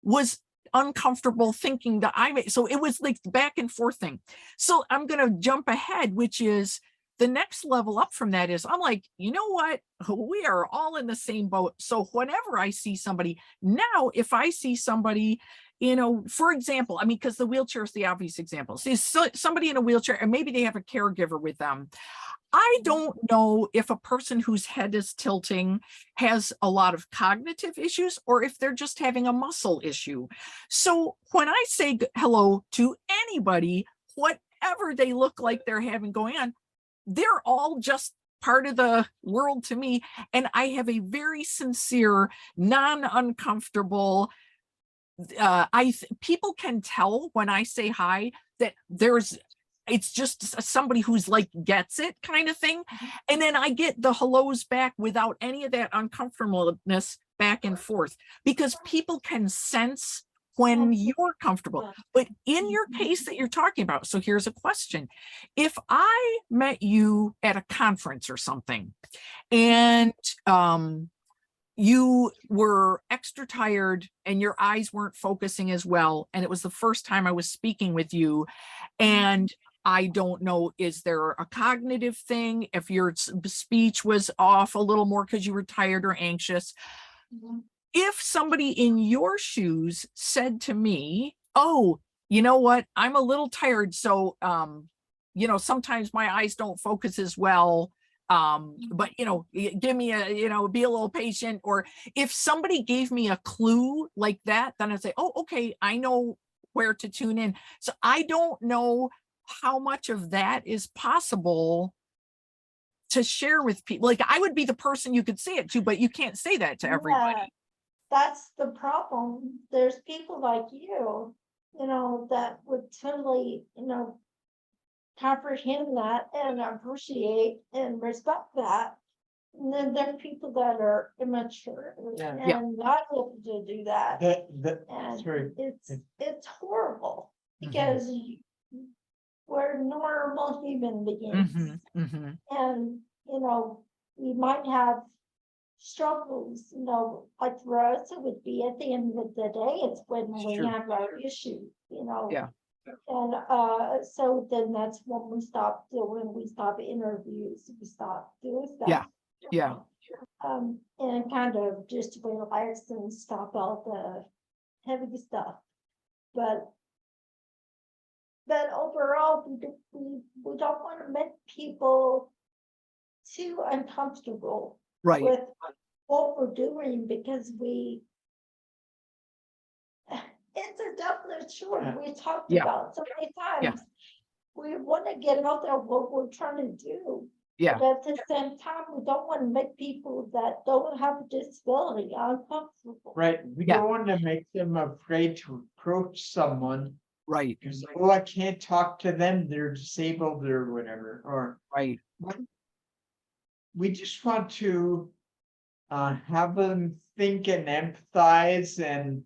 was uncomfortable thinking that so it was like back and forth thing. So I'm going to jump ahead, which is the next level up from that is I'm like, you know what? We are all in the same boat. So whenever I see somebody now, if I see somebody, for example, I mean, because the wheelchair is the obvious example. See somebody in a wheelchair and maybe they have a caregiver with them. I don't know if a person whose head is tilting has a lot of cognitive issues or if they're just having a muscle issue. So when I say hello to anybody, whatever they look like they're having going on, they're all just part of the world to me. And I have a very sincere, non-uncomfortable, people can tell when I say hi that it's just somebody who's like gets it kind of thing. And then I get the hellos back without any of that uncomfortableness back and forth, because people can sense when you're comfortable. But in your case that you're talking about, so here's a question. If I met you at a conference or something and you were extra tired and your eyes weren't focusing as well, and it was the first time I was speaking with you, and I don't know, is there a cognitive thing? If your speech was off a little more because you were tired or anxious, if somebody in your shoes said to me, oh, you know what, I'm a little tired, so sometimes my eyes don't focus as well, but give me be a little patient. Or if somebody gave me a clue like that, then I'd say, oh, okay, I know where to tune in. So I don't know how much of that is possible to share with people. Like I would be the person you could say it to, but you can't say that to everybody. Yeah, that's the problem. There's people like you, that would totally, comprehend that and appreciate and respect that. And then there are people that are immature and not able to do that. And Sorry. it's horrible because we're normal human beings. And, we might have struggles, like for us, it would be at the end of the day, it's when we have our issue, And so then that's when we stop interviews, we stop doing stuff. And kind of just relax and stop all the heavy stuff. But overall, we don't want to make people too uncomfortable with what we're doing, because it's a double-edged sword. We talked about so many times. We want to get out there what we're trying to do. But at the same time, we don't want to make people that don't have a disability uncomfortable. Right. We don't want to make them afraid to approach someone Right, Because, oh, I can't talk to them, they're disabled or whatever, or right. we just want to have them think and empathize and,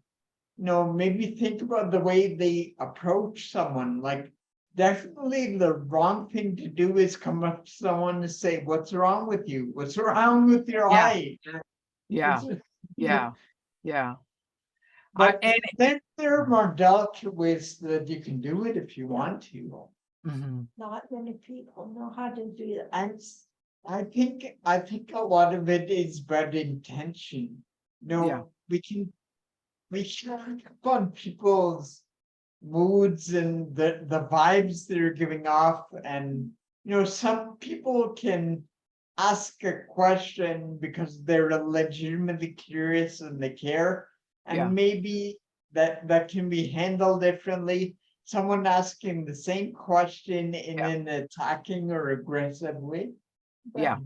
maybe think about the way they approach someone. Like, definitely the wrong thing to do is come up to someone and say, "What's wrong with you? What's wrong with your Yeah. eye?" Yeah, yeah, yeah. But And then there are more delicate ways that you can do it if you want to. mhm, Not many people know how to do that. And I think a lot of it is about intention. yeah, We can pick up on people's moods and the vibes they're giving off. And some people can ask a question because they're legitimately curious and they care, yeah, and maybe that can be handled differently. Someone asking the same question in yeah, an attacking or aggressive way. yeah.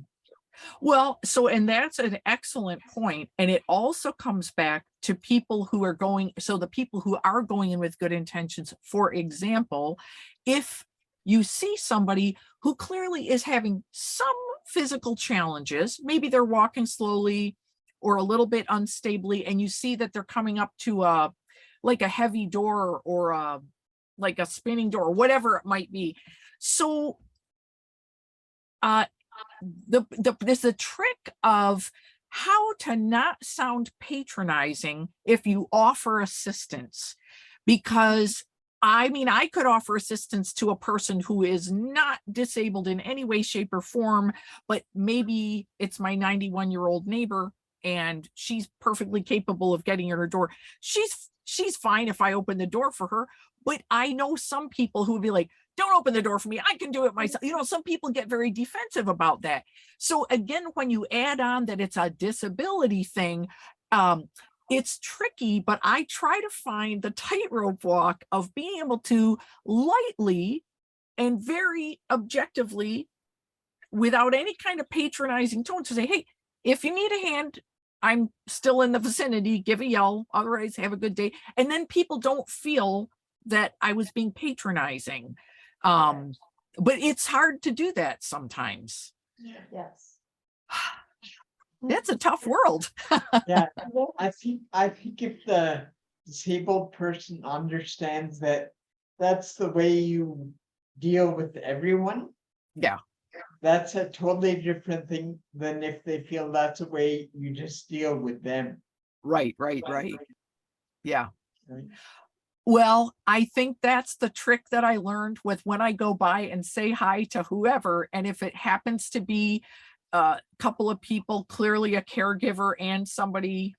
Well, so and that's an excellent point, and it also comes back to people who are going so the people who are going in with good intentions. For example, if you see somebody who clearly is having some physical challenges, maybe they're walking slowly or a little bit unstably, and you see that they're coming up to a like a heavy door or a like a spinning door, whatever it might be. So uh there's a trick of how to not sound patronizing if you offer assistance, because I mean I could offer assistance to a person who is not disabled in any way shape or form, but maybe it's my 91-year-old neighbor and she's perfectly capable of getting in her door. She's fine if I open the door for her, but I know some people who would be like, don't open the door for me, I can do it myself. Some people get very defensive about that. So again, when you add on that it's a disability thing, it's tricky, but I try to find the tightrope walk of being able to lightly and very objectively, without any kind of patronizing tone, to say, hey, if you need a hand, I'm still in the vicinity, give a yell, otherwise have a good day. And then people don't feel that I was being patronizing. Um, but it's hard to do that sometimes. Yes. It's a tough world. Yeah, I think if the disabled person understands that that's the way you deal with everyone, Yeah, that's a totally different thing than if they feel that's the way you just deal with them. right. Yeah. Right? Well, I think that's the trick that I learned with when I go by and say hi to whoever. And if it happens to be a couple of people, clearly a caregiver and somebody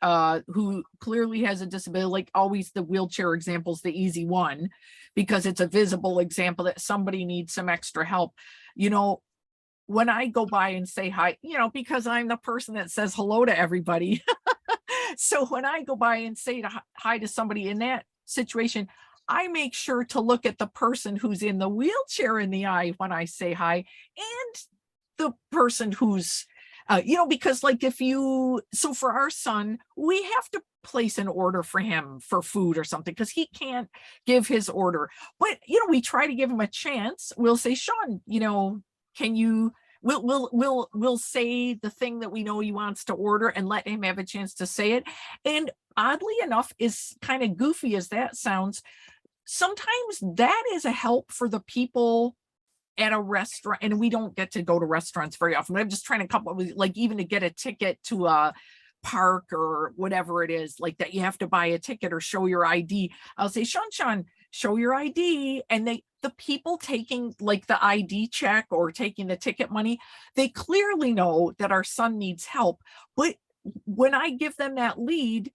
who clearly has a disability, like always the wheelchair example is the easy one because it's a visible example that somebody needs some extra help. When I go by and say hi, because I'm the person that says hello to everybody. So when I go by and say hi to somebody in that situation, I make sure to look at the person who's in the wheelchair in the eye when I say hi, and the person who's, because like so for our son, we have to place an order for him for food or something because he can't give his order. But, we try to give him a chance. We'll say, Sean, can you we'll say the thing that we know he wants to order and let him have a chance to say it. And oddly enough, as kind of goofy as that sounds, sometimes that is a help for the people at a restaurant. And we don't get to go to restaurants very often, but I'm just trying to come up with, like, even to get a ticket to a park or whatever it is, like that you have to buy a ticket or show your ID. I'll say, Sean, show your ID. And the people taking like the ID check or taking the ticket money, they clearly know that our son needs help. But when I give them that lead,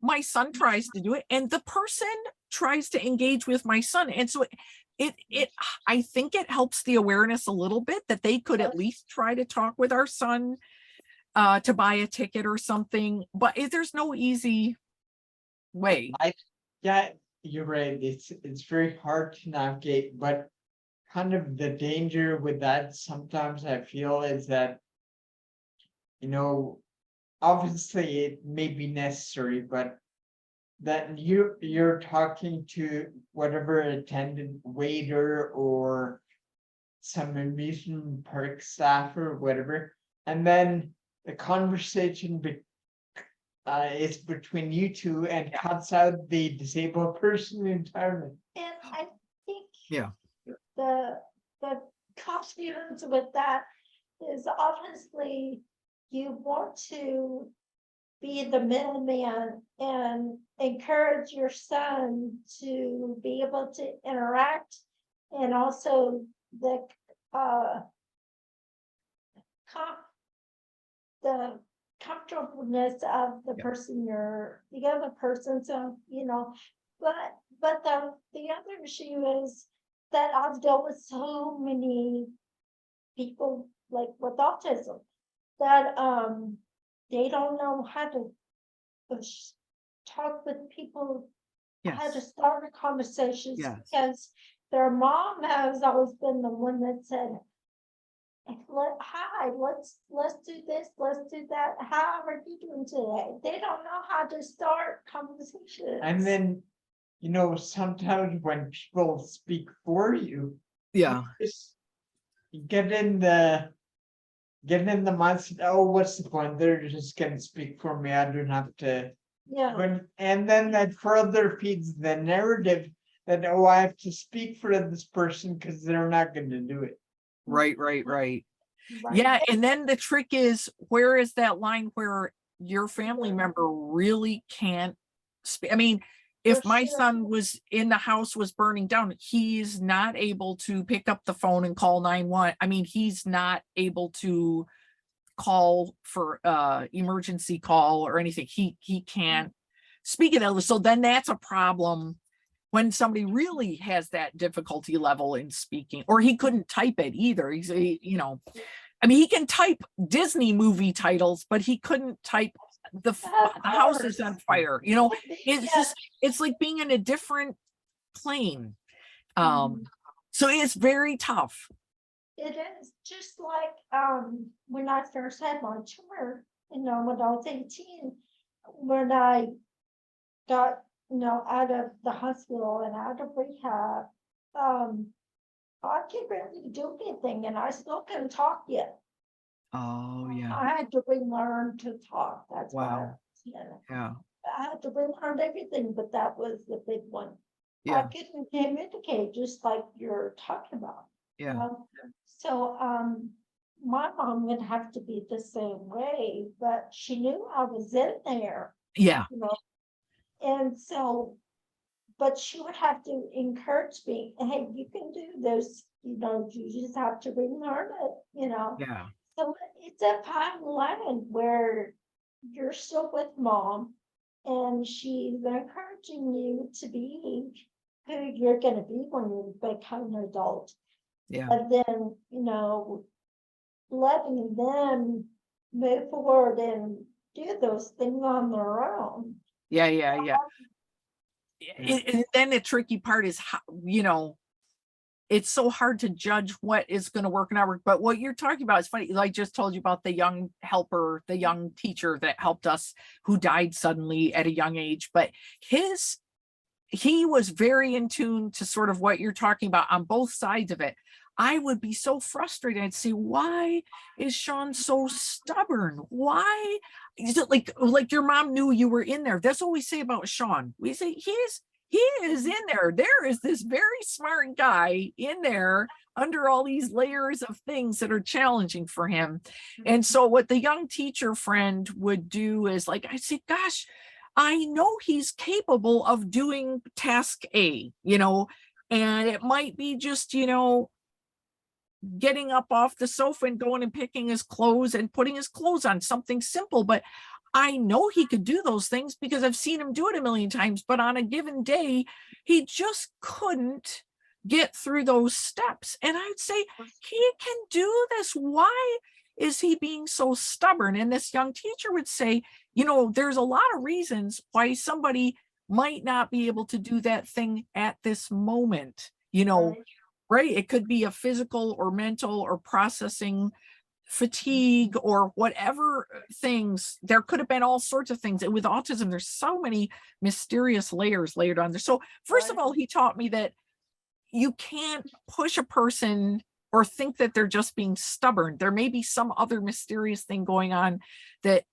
my son tries to do it and the person tries to engage with my son. And so I think it helps the awareness a little bit that they could at least try to talk with our son to buy a ticket or something, but there's no easy way. Yeah, you're right. It's very hard to navigate, but kind of the danger with that sometimes I feel is that, obviously it may be necessary, but that you're talking to whatever attendant waiter or some amusement park staff or whatever, and then the conversation is between you two and cuts out the disabled person entirely. And I think Yeah. the confidence with that is obviously you want to be the middleman and encourage your son to be able to interact, and also the the comfortableness of the Yeah. person the other person, so but the other issue is that I've dealt with so many people like with autism that they don't know how to talk with people, how to Yes. start a conversation, Yes. because their mom has always been the one that said, hi, let's do this, let's do that. How are you doing today? They don't know how to start conversations. And then, sometimes when people speak for you, Yeah. just get in the mindset, oh, what's the point? They're just gonna speak for me. I don't have to. Yeah, And then that further feeds the narrative that, oh, I have to speak for this person because they're not gonna do it. Right. right. Yeah. And then the trick is, where is that line where your family member really can't speak? I mean, if For my sure. son was in the house was burning down, he's not able to pick up the phone and call 911. I mean, he's not able to call for emergency call or anything. He can't speak it. So then that's a problem when somebody really has that difficulty level in speaking, or he couldn't type it either. I mean, he can type Disney movie titles, but he couldn't type the house is on fire. It's just, it's like being in a different plane. So it's very tough. It is just like when I first had my tumor, when I was 18, when I got out of the hospital and out of rehab, I can't really do anything, and I still can't talk yet. Oh yeah. I had to relearn to talk. That's why Wow. Yeah. I had to relearn everything, but that was the big one. I Yeah. couldn't communicate, just like you're talking about. Yeah. So my mom would have to be the same way, but she knew I was in there, Yeah. and so, but she would have to encourage me, hey, you can do this, you just have to relearn it, Yeah. So it's a fine line where you're still with mom and she's encouraging you to be who you're going to be when you become an adult. Yeah. But then, letting them move forward and do those things on their own. Yeah. And then the tricky part is how, it's so hard to judge what is going to work and not work. But what you're talking about is funny. I just told you about the young helper, the young teacher that helped us, who died suddenly at a young age. But he was very in tune to sort of what you're talking about on both sides of it. I would be so frustrated. I'd say, why is Sean so stubborn? Why is it like your mom knew you were in there? That's what we say about Sean. We say he is in there. There is this very smart guy in there under all these layers of things that are challenging for him. And so what the young teacher friend would do is, like, I say, gosh, I know he's capable of doing task A, and it might be just, getting up off the sofa and going and picking his clothes and putting his clothes on, something simple. But I know he could do those things because I've seen him do it a million times. But on a given day, he just couldn't get through those steps. And I'd say, he can do this. Why is he being so stubborn? And this young teacher would say, there's a lot of reasons why somebody might not be able to do that thing at this moment, right? It could be a physical or mental or processing fatigue or whatever things. There could have been all sorts of things. And with autism, there's so many mysterious layers layered on there. So first of Right. all, he taught me that you can't push a person or think that they're just being stubborn. There may be some other mysterious thing going on that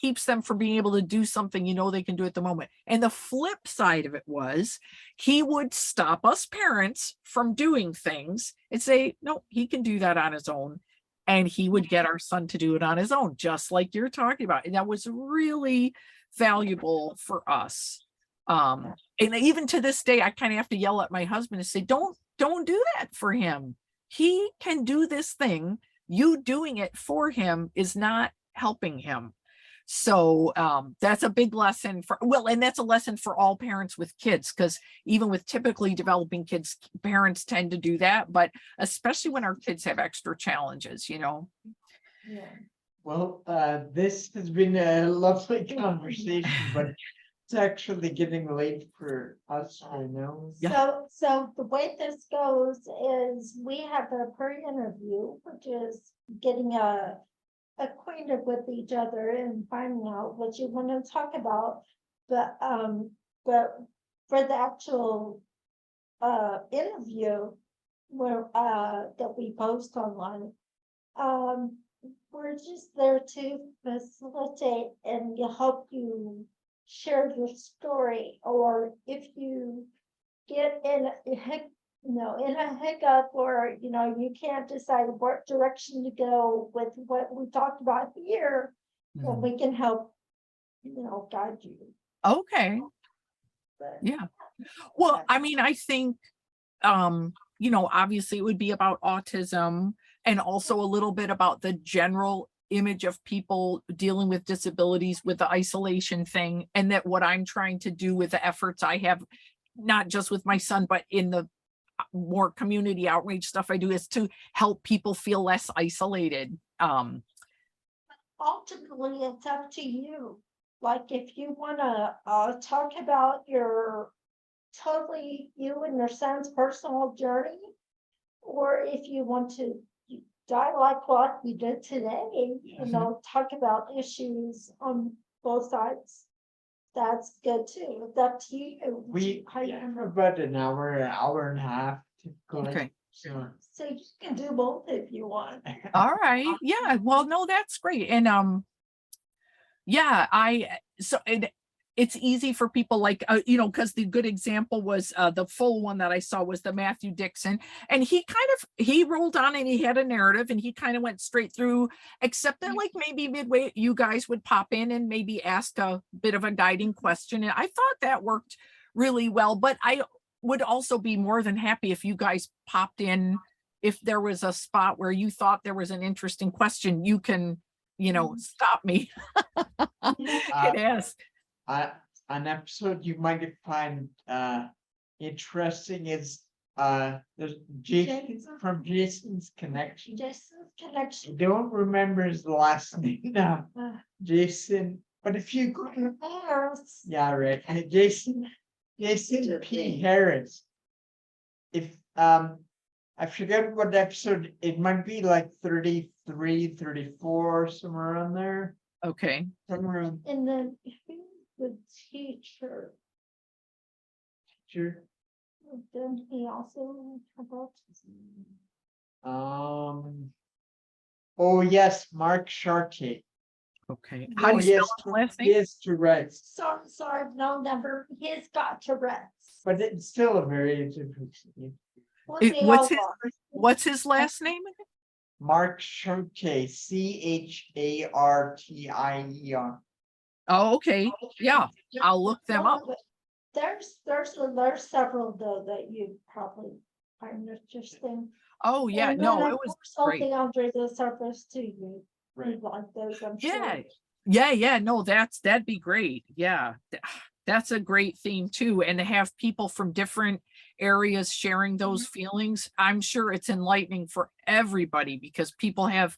keeps them from being able to do something they can do at the moment. And the flip side of it was he would stop us parents from doing things and say, no, he can do that on his own. And he would get our son to do it on his own, just like you're talking about. And that was really valuable for us. And even to this day, I kind of have to yell at my husband and say, don't do that for him. He can do this thing. You doing it for him is not helping him. So that's a big lesson and that's a lesson for all parents with kids, because even with typically developing kids, parents tend to do that, but especially when our kids have extra challenges. Yeah. Well, this has been a lovely conversation, but it's actually getting late for us right now. Yeah. So the way this goes is we have a pre-interview, which is getting acquainted with each other and finding out what you want to talk about. But for the actual interview where that we post online, we're just there to facilitate and help you share your story, or if you get in a hiccup, or you can't decide what direction to go with what we talked about here, then Mhm. we can help guide you. Okay. But Yeah. Well, I mean, I think, obviously it would be about autism and also a little bit about the general image of people dealing with disabilities with the isolation thing. And that what I'm trying to do with the efforts I have, not just with my son, but in the more community outreach stuff I do, is to help people feel less isolated. ultimately, it's up to you. Like, if you want to talk about your totally you and your son's personal journey, or if you want to like what we did today, talk about issues on both sides, that's good too. It's up to you. We How you have wanna- about an hour and a half typically. Okay. So So you can do both if you want. All right. Yeah. Well, no, that's great. And yeah, it's easy for people like because the good example was the full one that I saw was the Matthew Dixon, and he rolled on and he had a narrative and he kind of went straight through, except that like maybe midway you guys would pop in and maybe ask a bit of a guiding question, and I thought that worked really well. But I would also be more than happy if you guys popped in if there was a spot where you thought there was an interesting question. You can stop me and ask. An episode you might find interesting is there's Jason from Jason's Connection. Jason's Connection. I don't remember his last name now. Uh, Jason, but if you go to Harris. yeah, right. Jason P. Harris. If I forget what episode, it might be like 33, 34, somewhere around there. Okay. Somewhere around And then who's the teacher? teacher. Then he also about Oh yes, Mark Chartier. Okay. How do you spell his last He name? has Tourette's, sorry, no number. He's got Tourette's. but it's still a very interesting. What's his last name again? Mark Chartier, Chartier. Oh, okay. Yeah, I'll look them up. There's several though that you probably find interesting. Oh, yeah. And No, then, it of was course, great. something under the surface too. You Right. like those, I'm Yeah. sure. Yeah. No, that'd be great. Yeah. That's a great theme too. And to have people from different areas sharing those feelings, I'm sure it's enlightening for everybody because people have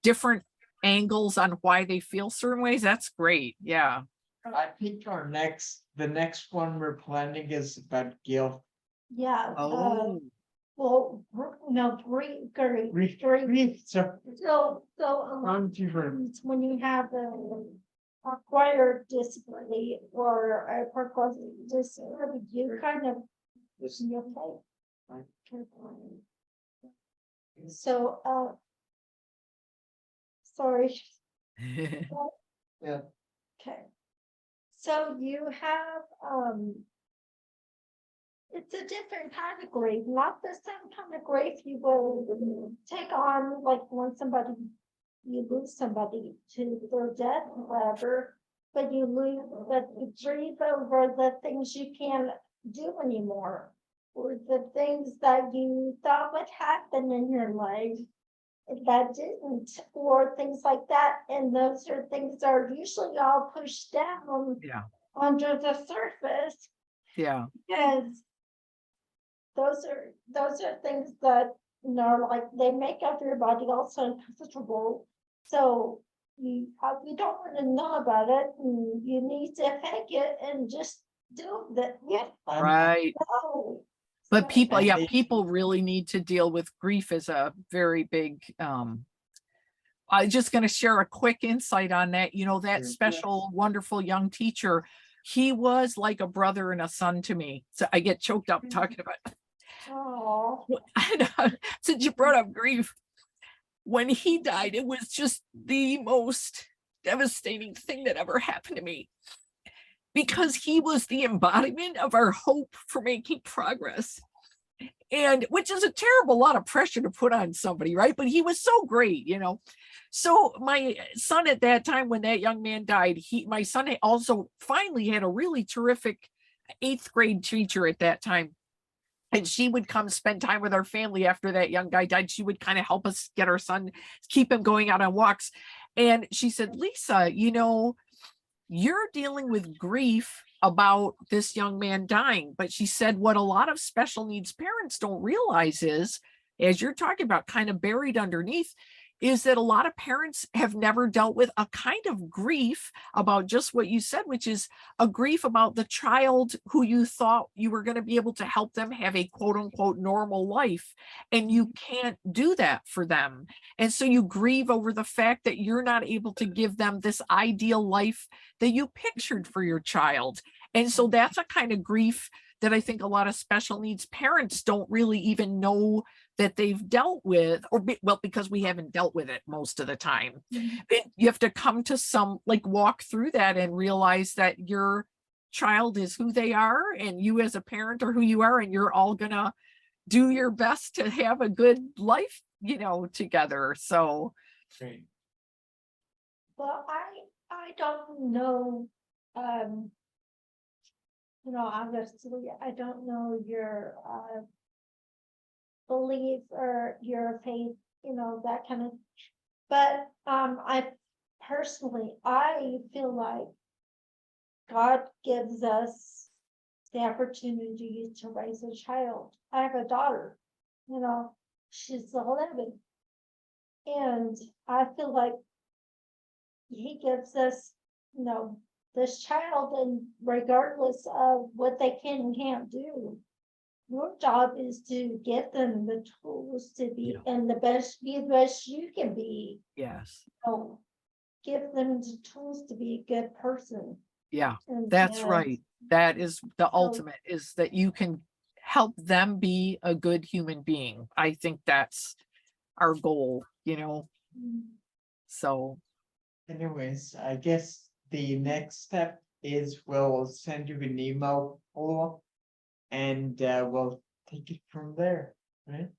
different angles on why they feel certain ways. That's great. Yeah. I think the next one we're planning is about guilt. Yeah. Oh, Well, no, Grief, so, times when you have a acquired disability or a progressive disability, you kind of, you okay. So, sorry, yeah, okay. So you have, it's a different kind of grief, not the same kind of grief you will take on, like when somebody, you lose somebody to their death, or whatever, but you grieve over the things you can't do anymore, or the things that you thought would happen in your life that didn't, or things like that, and those are things that are usually all pushed down Yeah, under the surface, yeah, because those are things that, like they make everybody else uncomfortable. So you don't want to know about it, and you need to fake it and just do that. Yeah. right. No. But people, And yeah, they- people really need to deal with grief as a very big, I'm just going to share a quick insight on that. You know, that Sure. special, wonderful young teacher, he was like a brother and a son to me. So I get choked up talking about Oh. since you brought up grief. When he died, it was just the most devastating thing that ever happened to me because he was the embodiment of our hope for making progress. And which is a terrible lot of pressure to put on somebody, right? But he was so great, you know. So my son at that time, when that young man died, my son also finally had a really terrific 8th grade teacher at that time. And she would come spend time with our family after that young guy died. She would kind of help us get our son, keep him going out on walks. And she said, Lisa, you know, you're dealing with grief about this young man dying. But she said, what a lot of special needs parents don't realize is, as you're talking about, kind of buried underneath, is that a lot of parents have never dealt with a kind of grief about just what you said, which is a grief about the child who you thought you were going to be able to help them have a quote unquote normal life. And you can't do that for them. And so you grieve over the fact that you're not able to give them this ideal life that you pictured for your child. And so that's a kind of grief that I think a lot of special needs parents don't really even know that they've dealt with, well, because we haven't dealt with it most of the time. You have to come to walk through that and realize that your child is who they are, and you as a parent are who you are, and you're all gonna do your best to have a good life, together. So Great. Well, I don't know, obviously, I don't know your belief or your faith, that kind of, but I feel like God gives us the opportunity to raise a child. I have a daughter, she's 11, and I feel like he gives us, this child, and regardless of what they can and can't do, your job is to get them the tools to be and be the best you can be. yes, So give them the tools to be a good person. yeah, And that's right. That is the So- ultimate, is that you can help them be a good human being. I think that's our goal, so Anyways, I guess the next step is we'll send you an email follow-up, and we'll take it from there, right?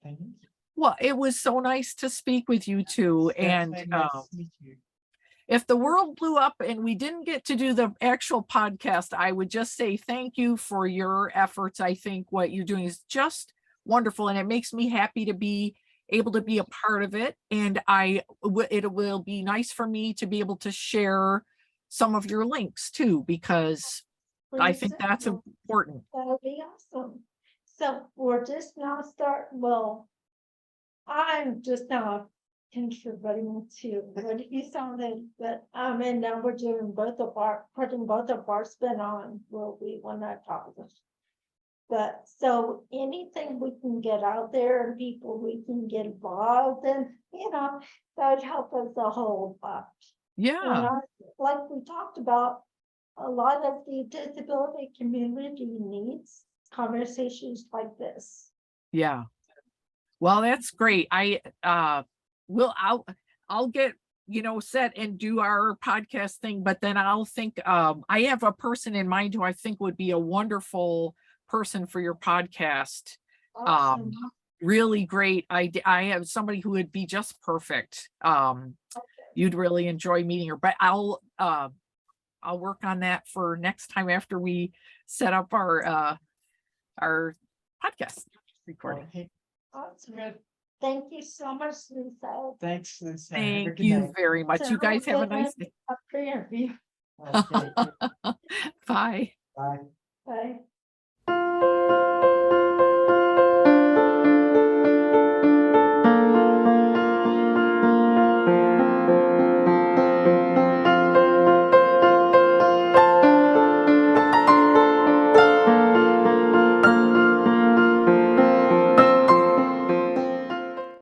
Thank you. well, it was so nice to speak with you too. And Definitely nice to meet you. if the world blew up and we didn't get to do the actual podcast, I would just say thank you for your efforts. I think what you're doing is just wonderful, and it makes me happy to be able to be a part of it. And it will be nice for me to be able to share some of your links too, because I think that's important. That'll be awesome. So we're just now I'm just now contributing to what he sounded, but and now we're doing putting both of our spin on what we want to talk about. But so anything we can get out there and people we can get involved in, that would help us a whole bunch. And Yeah, like we talked about, a lot of the disability community needs conversations like this. yeah. Well, that's great. I'll get, set and do our podcast thing, but then I'll think, I have a person in mind who I think would be a wonderful person for your podcast. Awesome. Really great. I have somebody who would be just perfect. You'd really enjoy meeting her, but I'll work on that for next time after we set up our podcast recording. Okay, Awesome. good. Thank you so much, Lisa. Thanks, Lisa. Have a Thank good you night. very much. You guys have a nice day. After interview. Okay, Bye. bye. Bye.